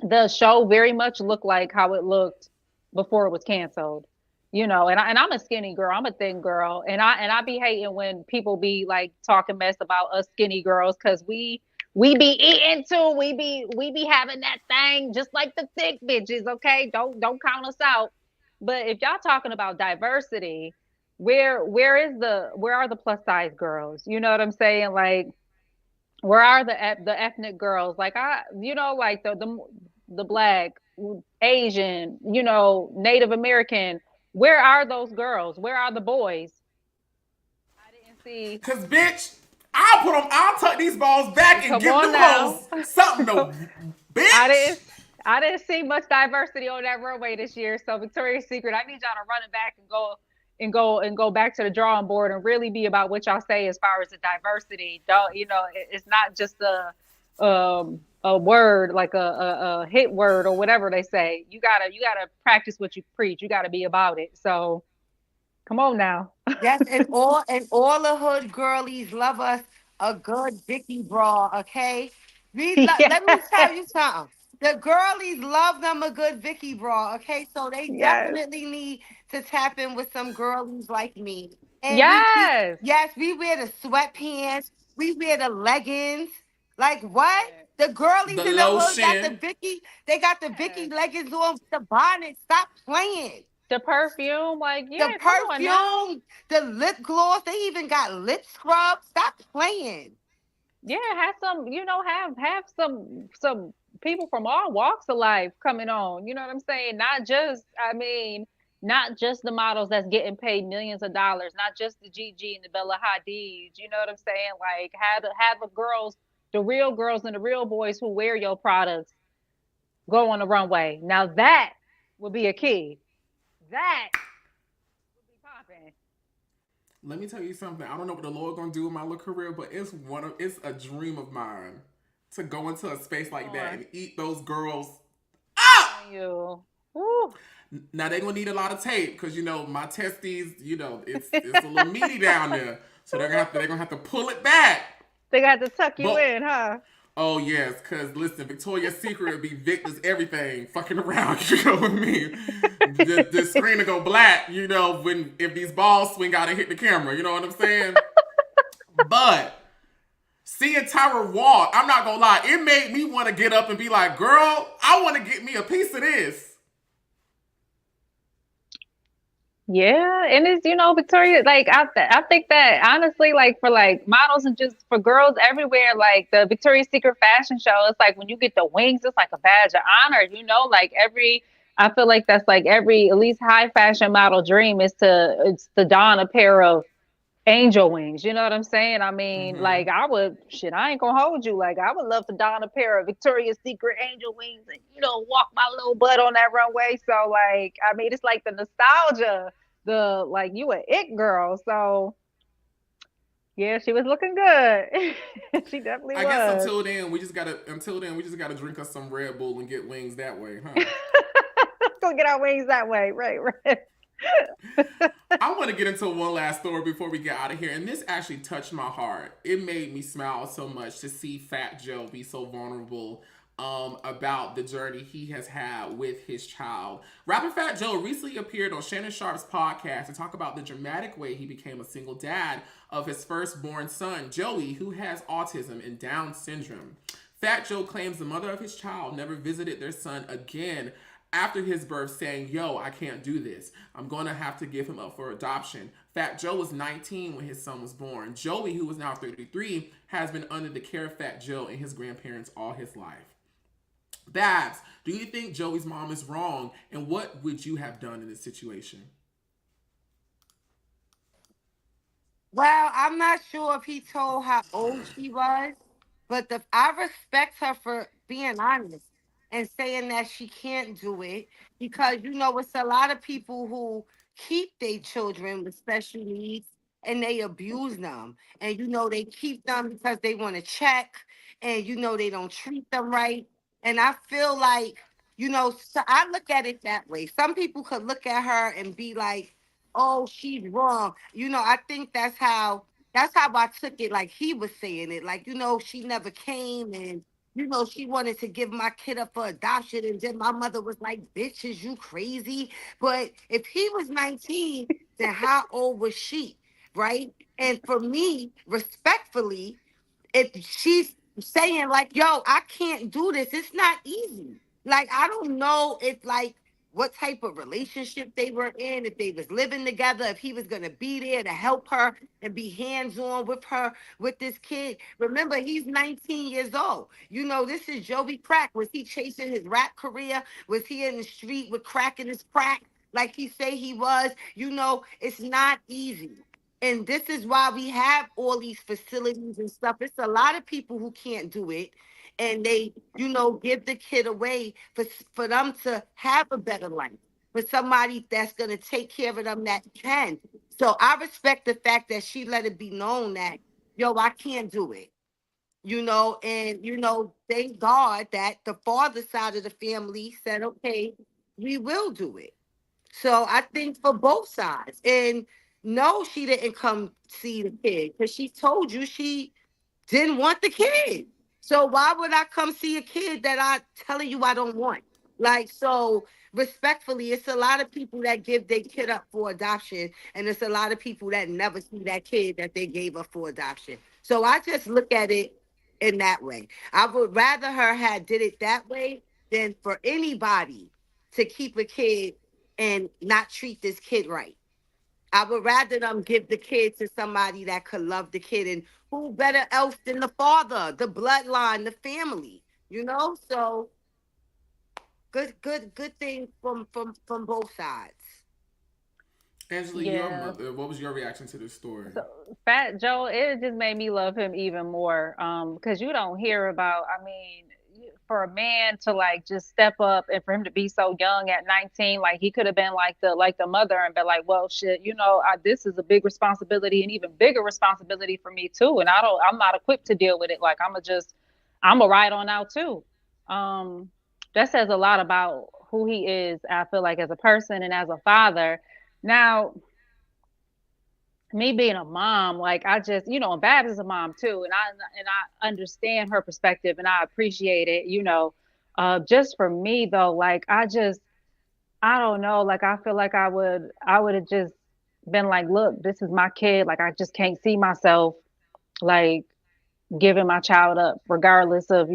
the show very much looked like how it looked before it was canceled. You know, and I'm a skinny girl. I'm a thin girl. And I be hating when people be like talking mess about us skinny girls, because we be eating too. We be having that thing just like the thick bitches, okay? Don't count us out. But if y'all talking about diversity, where are the plus size girls? You know what I'm saying? Like, where are the ethnic girls? Like like the Black, Asian, you know, Native American. Where are those girls? Where are the boys? I didn't see. Cause bitch, I'll tuck these balls back and give them hoes something to bitch. I didn't see much diversity on that runway this year. So Victoria's Secret, I need y'all to run it back and go back to the drawing board and really be about what y'all say as far as the diversity. Don't it's not just a word like a hit word or whatever they say. You gotta practice what you preach. You gotta be about it. So come on now. Yes, and all the hood girlies love us a good Vicky bra, okay? Let me tell Yes. you something. The girlies love them a good Vicky bra, okay? So they Yes. definitely need to tap in with some girlies like me. And Yes. yes, we wear the sweatpants, we wear the leggings. Like what? The girlies The in the hood got the lotion. Vicky, they got the Vicky Yes. leggings on with the bonnet. Stop playing. The perfume, like, The yeah, come on now. perfume, the lip gloss, they even got lip scrub. Stop playing. Yeah, have some, have some people from all walks of life coming on. You know what I'm saying? Not just the models that's getting paid millions of dollars, not just the Gigi and the Bella Hadids. You know what I'm saying? Like, have the girls, the real girls and the real boys who wear your products go on the runway. Now that would be a key. That would be popping. Let me tell you something. I don't know what the Lord gonna do with my little career, but it's a dream of mine to go into a space like that and eat those girls up. You. Woo. Now they're gonna need a lot of tape because my testes, it's a little meaty down there, so they're gonna have to pull it back. They got to tuck you But in, huh? oh yes, because listen, Victoria's Secret would be Victor's everything, fucking around. You know what I mean? The screen will go black. If these balls swing out and hit the camera. You know what I'm saying? But seeing Tyra walk, I'm not gonna lie, it made me want to get up and be like, girl, I want to get me a piece of this. Yeah, and it's Victoria. Like I think that honestly, like for like models and just for girls everywhere, like the Victoria's Secret fashion show, it's like when you get the wings, it's like a badge of honor. Like I feel like that's like every at least high fashion model dream is to don a pair of angel wings. You know what I'm saying? I mean, Mm-hmm. like I ain't gonna hold you. Like I would love to don a pair of Victoria's Secret angel wings and walk my little butt on that runway. So like, I mean, it's like the nostalgia, the like you a it girl. So yeah, she was looking good. She definitely I guess was. until then we just gotta drink us some Red Bull and get wings that way, huh? Go get our wings that way, right? Right. I want to get into one last story before we get out of here, and this actually touched my heart. It made me smile so much to see Fat Joe be so vulnerable about the journey he has had with his child. Rapper Fat Joe recently appeared on Shannon Sharp's podcast to talk about the dramatic way he became a single dad of his firstborn son, Joey, who has autism and Down syndrome. Fat Joe claims the mother of his child never visited their son again after his birth, saying, "Yo, I can't do this. I'm going to have to give him up for adoption." Fat Joe was 19 when his son was born. Joey, who is now 33, has been under the care of Fat Joe and his grandparents all his life. Babs, do you think Joey's mom is wrong? And what would you have done in this situation? Well, I'm not sure if he told how old she was, but I respect her for being honest and saying that she can't do it because it's a lot of people who keep their children with special needs and they abuse them, and they keep them because they want to check, and they don't treat them right, and I feel like so I look at it that way. Some people could look at her and be like, oh, she's wrong. I think that's how I took it. Like he was saying it, like, she never came, and she wanted to give my kid up for adoption. And then my mother was like, bitch, is you crazy? But if he was 19, then how old was she? Right? And for me, respectfully, if she's saying like, yo, I can't do this, it's not easy. Like, I don't know if like what type of relationship they were in, if they was living together, if he was gonna be there to help her and be hands-on with her, with this kid. Remember, he's 19 years old. This is Joey Crack. Was he chasing his rap career? Was he in the street with crack in his crack? Like he say he was? It's not easy. And this is why we have all these facilities and stuff. It's a lot of people who can't do it. and they, give the kid away for them to have a better life, for somebody that's gonna take care of them that can. So I respect the fact that she let it be known that, yo, I can't do it. And thank God that the father side of the family said, okay, we will do it. So I think for both sides. And no, she didn't come see the kid because she told you she didn't want the kid. So why would I come see a kid that I telling you I don't want? Like, so respectfully, it's a lot of people that give their kid up for adoption, and it's a lot of people that never see that kid that they gave up for adoption. So I just look at it in that way. I would rather her had did it that way than for anybody to keep a kid and not treat this kid right. I would rather them give the kid to somebody that could love the kid, and who better else than the father, the bloodline, the family, So good thing from both sides. Angela, your Yeah. mother, what was your reaction to this story? So Fat Joe, it just made me love him even more. Because you don't hear about, I mean, for a man to like just step up and for him to be so young at 19, like he could have been like the mother and been like, well, shit, this is a big responsibility and even bigger responsibility for me too. And I'm not equipped to deal with it. Like I'm a ride on out too. Um, that says a lot about who he is, I feel like, as a person and as a father. Now, me being a mom, like I just, and Babs is a mom too, and I understand her perspective and I appreciate it, Just for me though, like I don't know, like I feel like I would have just been like, look, this is my kid, like I just can't see myself like giving my child up, regardless of,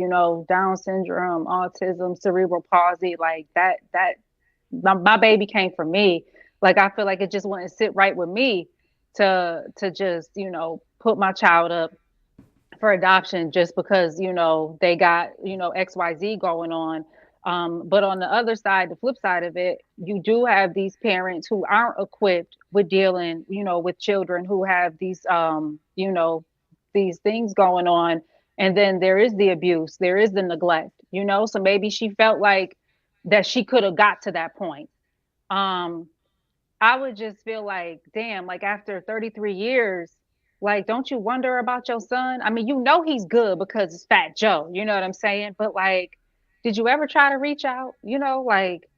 Down syndrome, autism, cerebral palsy, like that my baby came from me. Like I feel like it just wouldn't sit right with me to just, put my child up for adoption just because, they got, XYZ going on. But on the other side, the flip side of it, you do have these parents who aren't equipped with dealing, with children who have these things going on. And then there is the abuse, there is the neglect, so maybe she felt like that she could have got to that point. Um, I would just feel like, damn, like after 33 years, like, don't you wonder about your son? I mean, he's good because it's Fat Joe, you know what I'm saying? But like, did you ever try to reach out? Like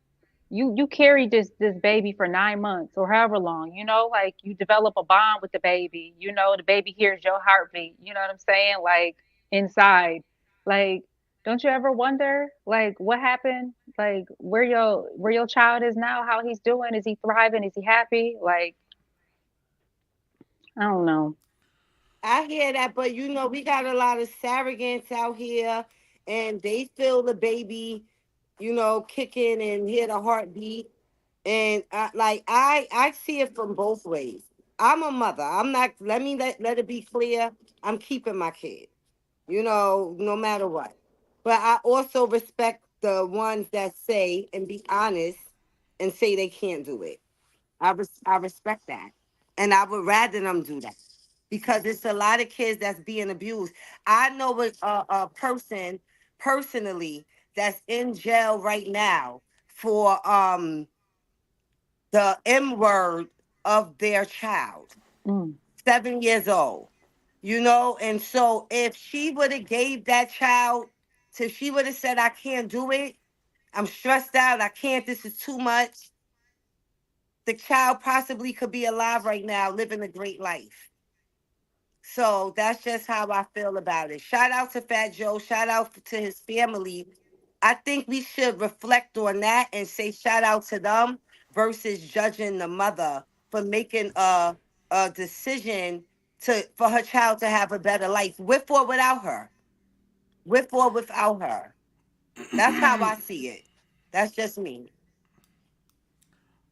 you carried this baby for 9 months or however long, like you develop a bond with the baby, the baby hears your heartbeat, you know what I'm saying? Like inside. Like, don't you ever wonder like what happened? Like where your child is now, how he's doing? Is he thriving? Is he happy? Like, I don't know. I hear that, but we got a lot of surrogates out here, and they feel the baby, kicking and hear the heartbeat. And I see it from both ways. I'm a mother. I'm not. Let it be clear. I'm keeping my kid. No matter what. But I also respect the ones that say and be honest and say they can't do it. I respect that, and I would rather them do that because it's a lot of kids that's being abused. I know a person personally that's in jail right now for the M word of their child, Mm. 7 years old. And so if she would have gave that child, so she would have said, I can't do it, I'm stressed out, I can't, this is too much, the child possibly could be alive right now, living a great life. So that's just how I feel about it. Shout out to Fat Joe. Shout out to his family. I think we should reflect on that and say shout out to them versus judging the mother for making a decision for her child to have a better life with or without her. With or without her. That's how I see it. That's just me.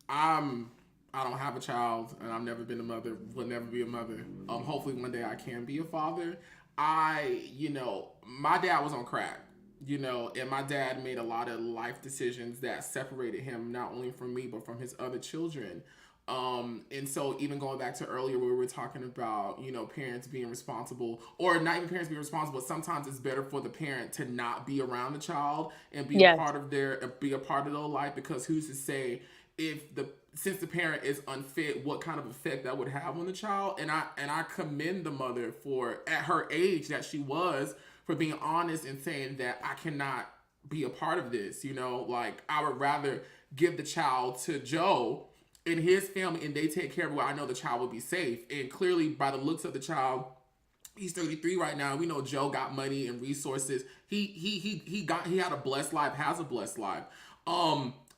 I'm I don't have a child and I've never been a mother, will never be a mother. Hopefully one day I can be a father. My dad was on crack, and my dad made a lot of life decisions that separated him not only from me but from his other children. And so even going back to earlier where we were talking about, parents being responsible, or not even parents being responsible, sometimes it's better for the parent to not be around the child and be a Yes. part of their life, because who's to say if since the parent is unfit, what kind of effect that would have on the child. And I commend the mother for, at her age that she was, for being honest and saying that I cannot be a part of this. Like, I would rather give the child to Joe and his family, and they take care of it, where I know the child will be safe. And clearly, by the looks of the child, he's 33 right now. We know Joe got money and resources. He had a blessed life, has a blessed life.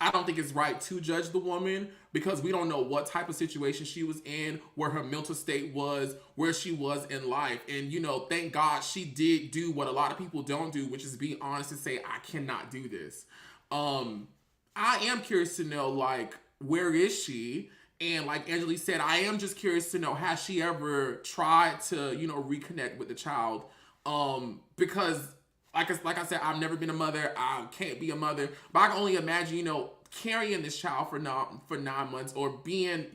I don't think it's right to judge the woman, because we don't know what type of situation she was in, where her mental state was, where she was in life. And, thank God she did do what a lot of people don't do, which is be honest and say, I cannot do this. I am curious to know, like, where is she? And like Angelique said, I am just curious to know, has she ever tried to, reconnect with the child? Because like I said, I've never been a mother. I can't be a mother, but I can only imagine, carrying this child for 9 months, or being,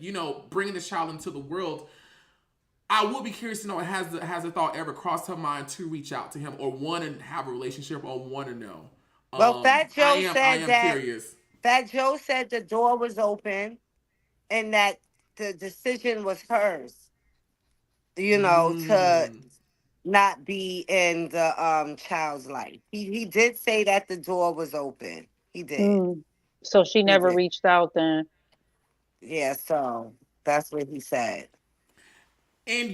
bringing this child into the world. I would be curious to know, has the thought ever crossed her mind to reach out to him, or want to have a relationship, or want to know? Well, Fat Joe I am that curious. Fat Joe said the door was open and that the decision was hers, to not be in the child's life. He did say that the door was open. He did. So she He never did. reached out then. Yeah, so that's what he said. And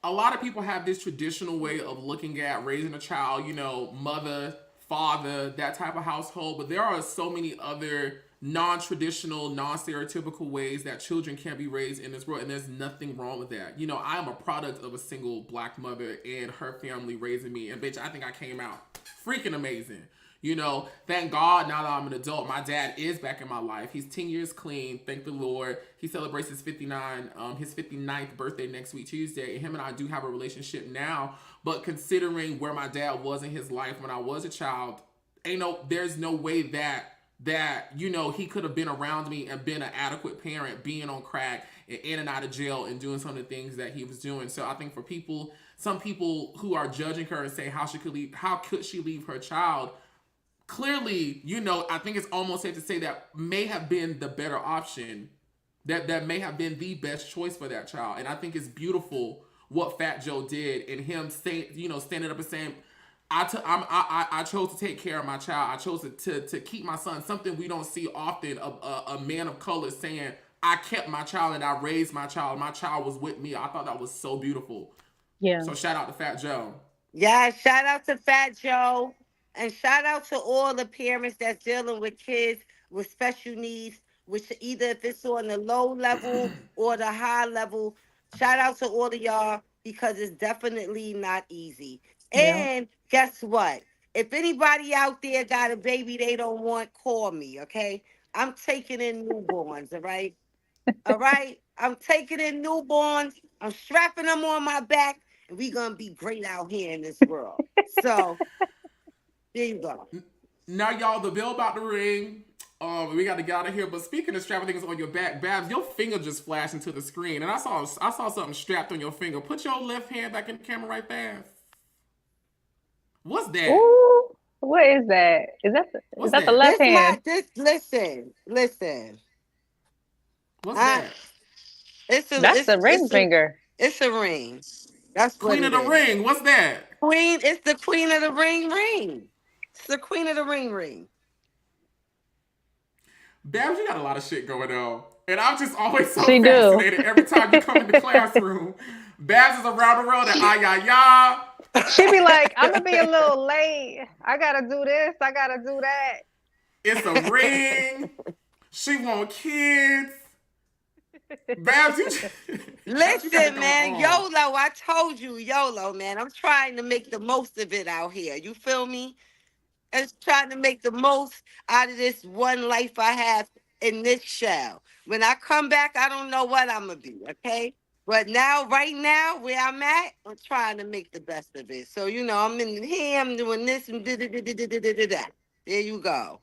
a lot of people have this traditional way of looking at raising a child, mother, father, that type of household. But there are so many other non-traditional, non-stereotypical ways that children can be raised in this world, and there's nothing wrong with that. I am a product of a single black mother and her family raising me, and bitch, I think I came out freaking amazing. Thank God now that I'm an adult, my dad is back in my life. He's 10 years clean, thank the Lord. He celebrates his 59th birthday next week, Tuesday. And him and I do have a relationship now. But considering where my dad was in his life when I was a child, there's no way that he could have been around me and been an adequate parent, being on crack and in and out of jail and doing some of the things that he was doing. So I think for some people who are judging her and saying how could she leave her child, clearly, I think it's almost safe to say that may have been the better option, that may have been the best choice for that child. And I think it's beautiful what Fat Joe did, and him standing up and saying, I chose to take care of my child. I chose to keep my son. Something we don't see often, a man of color saying, I kept my child and I raised my child. My child was with me. I thought that was so beautiful. Yeah. So shout out to Fat Joe. Yeah, shout out to Fat Joe. And shout out to all the parents that's dealing with kids with special needs, which either if it's on the low level or the high level. Shout out to all of y'all, because it's definitely not easy. Yeah. And guess what? If anybody out there got a baby they don't want, call me, okay? I'm taking in newborns, all right? All right? I'm taking in newborns. I'm strapping them on my back, and we're going to be great out here in this world. So... there you go. Now, y'all, the bell about to ring. We got to get out of here. But speaking of strapping things on your back, Babs, your finger just flashed into the screen, and I saw something strapped on your finger. Put your left hand back in the camera right there. What's that? Ooh, what is that? Is that the left hand? Listen. What's that? That's the ring finger. It's a ring. That's Queen of the ring. What's that? It's the queen of the ring. It's the queen of the ring. Babs, you got a lot of shit going on. And I'm just always so She fascinated. do. Every time you come in the classroom, Babs is around the world and ya. She be like, I'm going to be a little late. I got to do this. I got to do that. It's a ring. She want kids. Babs, listen, man, YOLO. I told you, YOLO, man. I'm trying to make the most of it out here. You feel me? I'm trying to make the most out of this one life I have in this shell. When I come back, I don't know what I'm going to be, okay? But right now, where I'm at, I'm trying to make the best of it. So, I'm in here, I'm doing this, and da-da-da-da-da-da-da-da. There you go.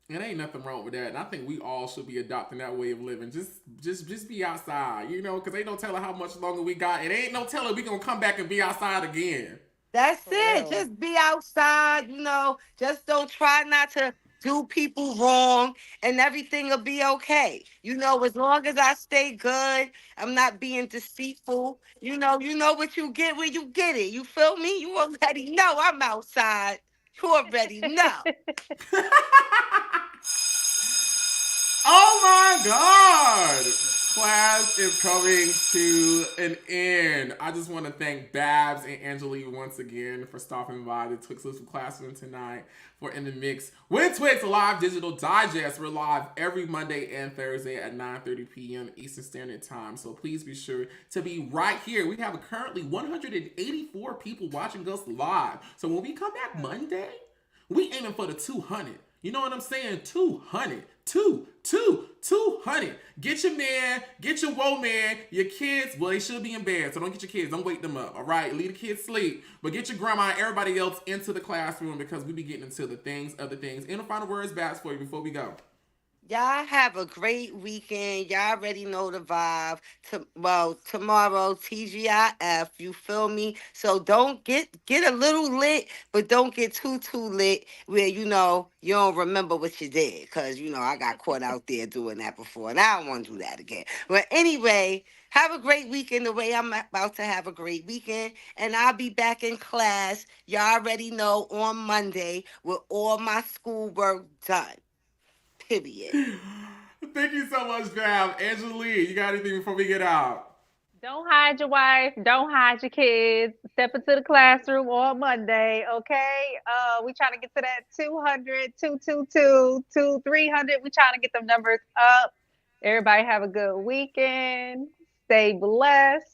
It ain't nothing wrong with that, and I think we all should be adopting that way of living. Just be outside, you know, because ain't no telling how much longer we got. It ain't no telling we gonna come back and be outside again. That's For it. real. Just be outside, you know. Just don't try not to do people wrong, and everything will be okay. You know, as long as I stay good, I'm not being deceitful. You know what you get when you get it. You feel me? You already know I'm outside. You already know. Oh my God! Class is coming to an end. I just want to thank Babs and Angelique once again for stopping by the Twix Little Classroom tonight for In the Mix with Twix Live Digital Digest. We're live every Monday and Thursday at 9:30 p.m. Eastern Standard Time. So please be sure to be right here. We have currently 184 people watching us live. So when we come back Monday, we aiming for the 200. You know what I'm saying? 200. 200. Get your man, get your woe man, your kids. Well, they should be in bed, so don't get your kids. Don't wake them up, all right? Leave the kids sleep. But get your grandma and everybody else into the classroom because we be getting into the things, other things. Any final words, Babs, for you before we go? Y'all have a great weekend. Y'all already know the vibe. Tomorrow, TGIF, you feel me? So don't get a little lit, but don't get too lit where, you know, you don't remember what you did. Because, you know, I got caught out there doing that before, and I don't want to do that again. But anyway, have a great weekend the way I'm about to have a great weekend. And I'll be back in class, y'all already know, on Monday with all my schoolwork done. Period. Thank you so much, Bab. Angelique, you got anything before we get out? Don't hide your wife. Don't hide your kids. Step into the classroom on Monday, okay? We trying to get to that 200, 222, 300. We trying to get them numbers up. Everybody have a good weekend. Stay blessed.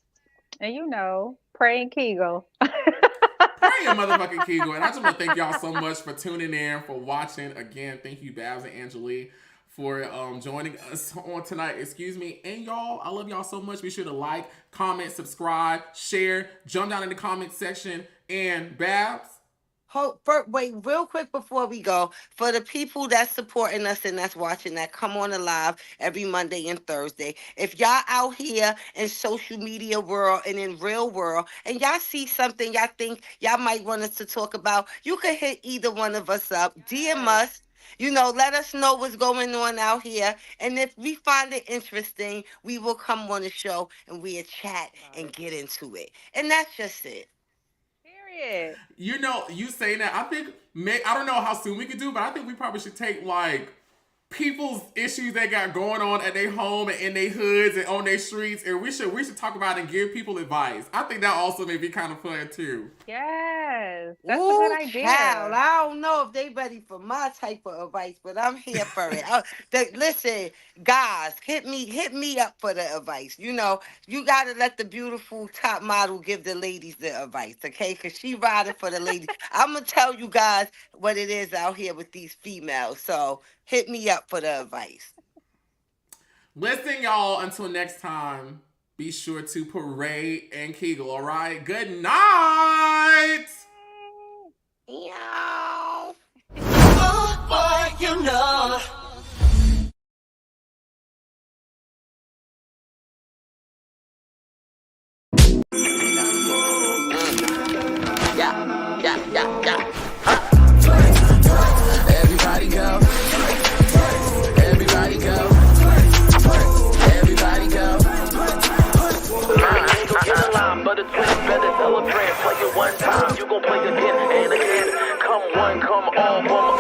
And, you know, pray and Kegel. Pray your motherfucking Kegel. And I just want to thank y'all so much for tuning in, for watching. Again, thank you, Babs and Angelique, for joining us on tonight. Excuse me. And y'all, I love y'all so much. Be sure to like, comment, subscribe, share, jump down in the comment section. And Babs? Wait, real quick before we go, for the people that's supporting us and that's watching that come on the live every Monday and Thursday, if y'all out here in social media world and in real world and y'all see something y'all think y'all might want us to talk about, you can hit either one of us up, DM us, you know, let us know what's going on out here, and if we find it interesting, we will come on the show and we'll chat and get into it. And that's just it. Period. You know, you saying that, I think, I don't know how soon we could do, but I think we probably should take, like, people's issues they got going on at their home and in their hoods and on their streets, and we should talk about it and give people advice. I think that also may be kind of fun, too. Yes. That's Ooh, a good idea. Child, I don't know if they ready for my type of advice, but I'm here for it. Listen, guys, hit me up for the advice. You know, you got to let the beautiful top model give the ladies the advice, okay? Because she riding for the ladies. I'm going to tell you guys what it is out here with these females. So hit me up for the advice. Listen, y'all, until next time, be sure to parade and Kegel, all right? Good night! Meow. Oh boy, you know. Yeah. Everybody go. Everybody go. Everybody go. I ain't gon' get a line, but it's better celebrate. Play it one time, you gon' play again and again. Come one, come all,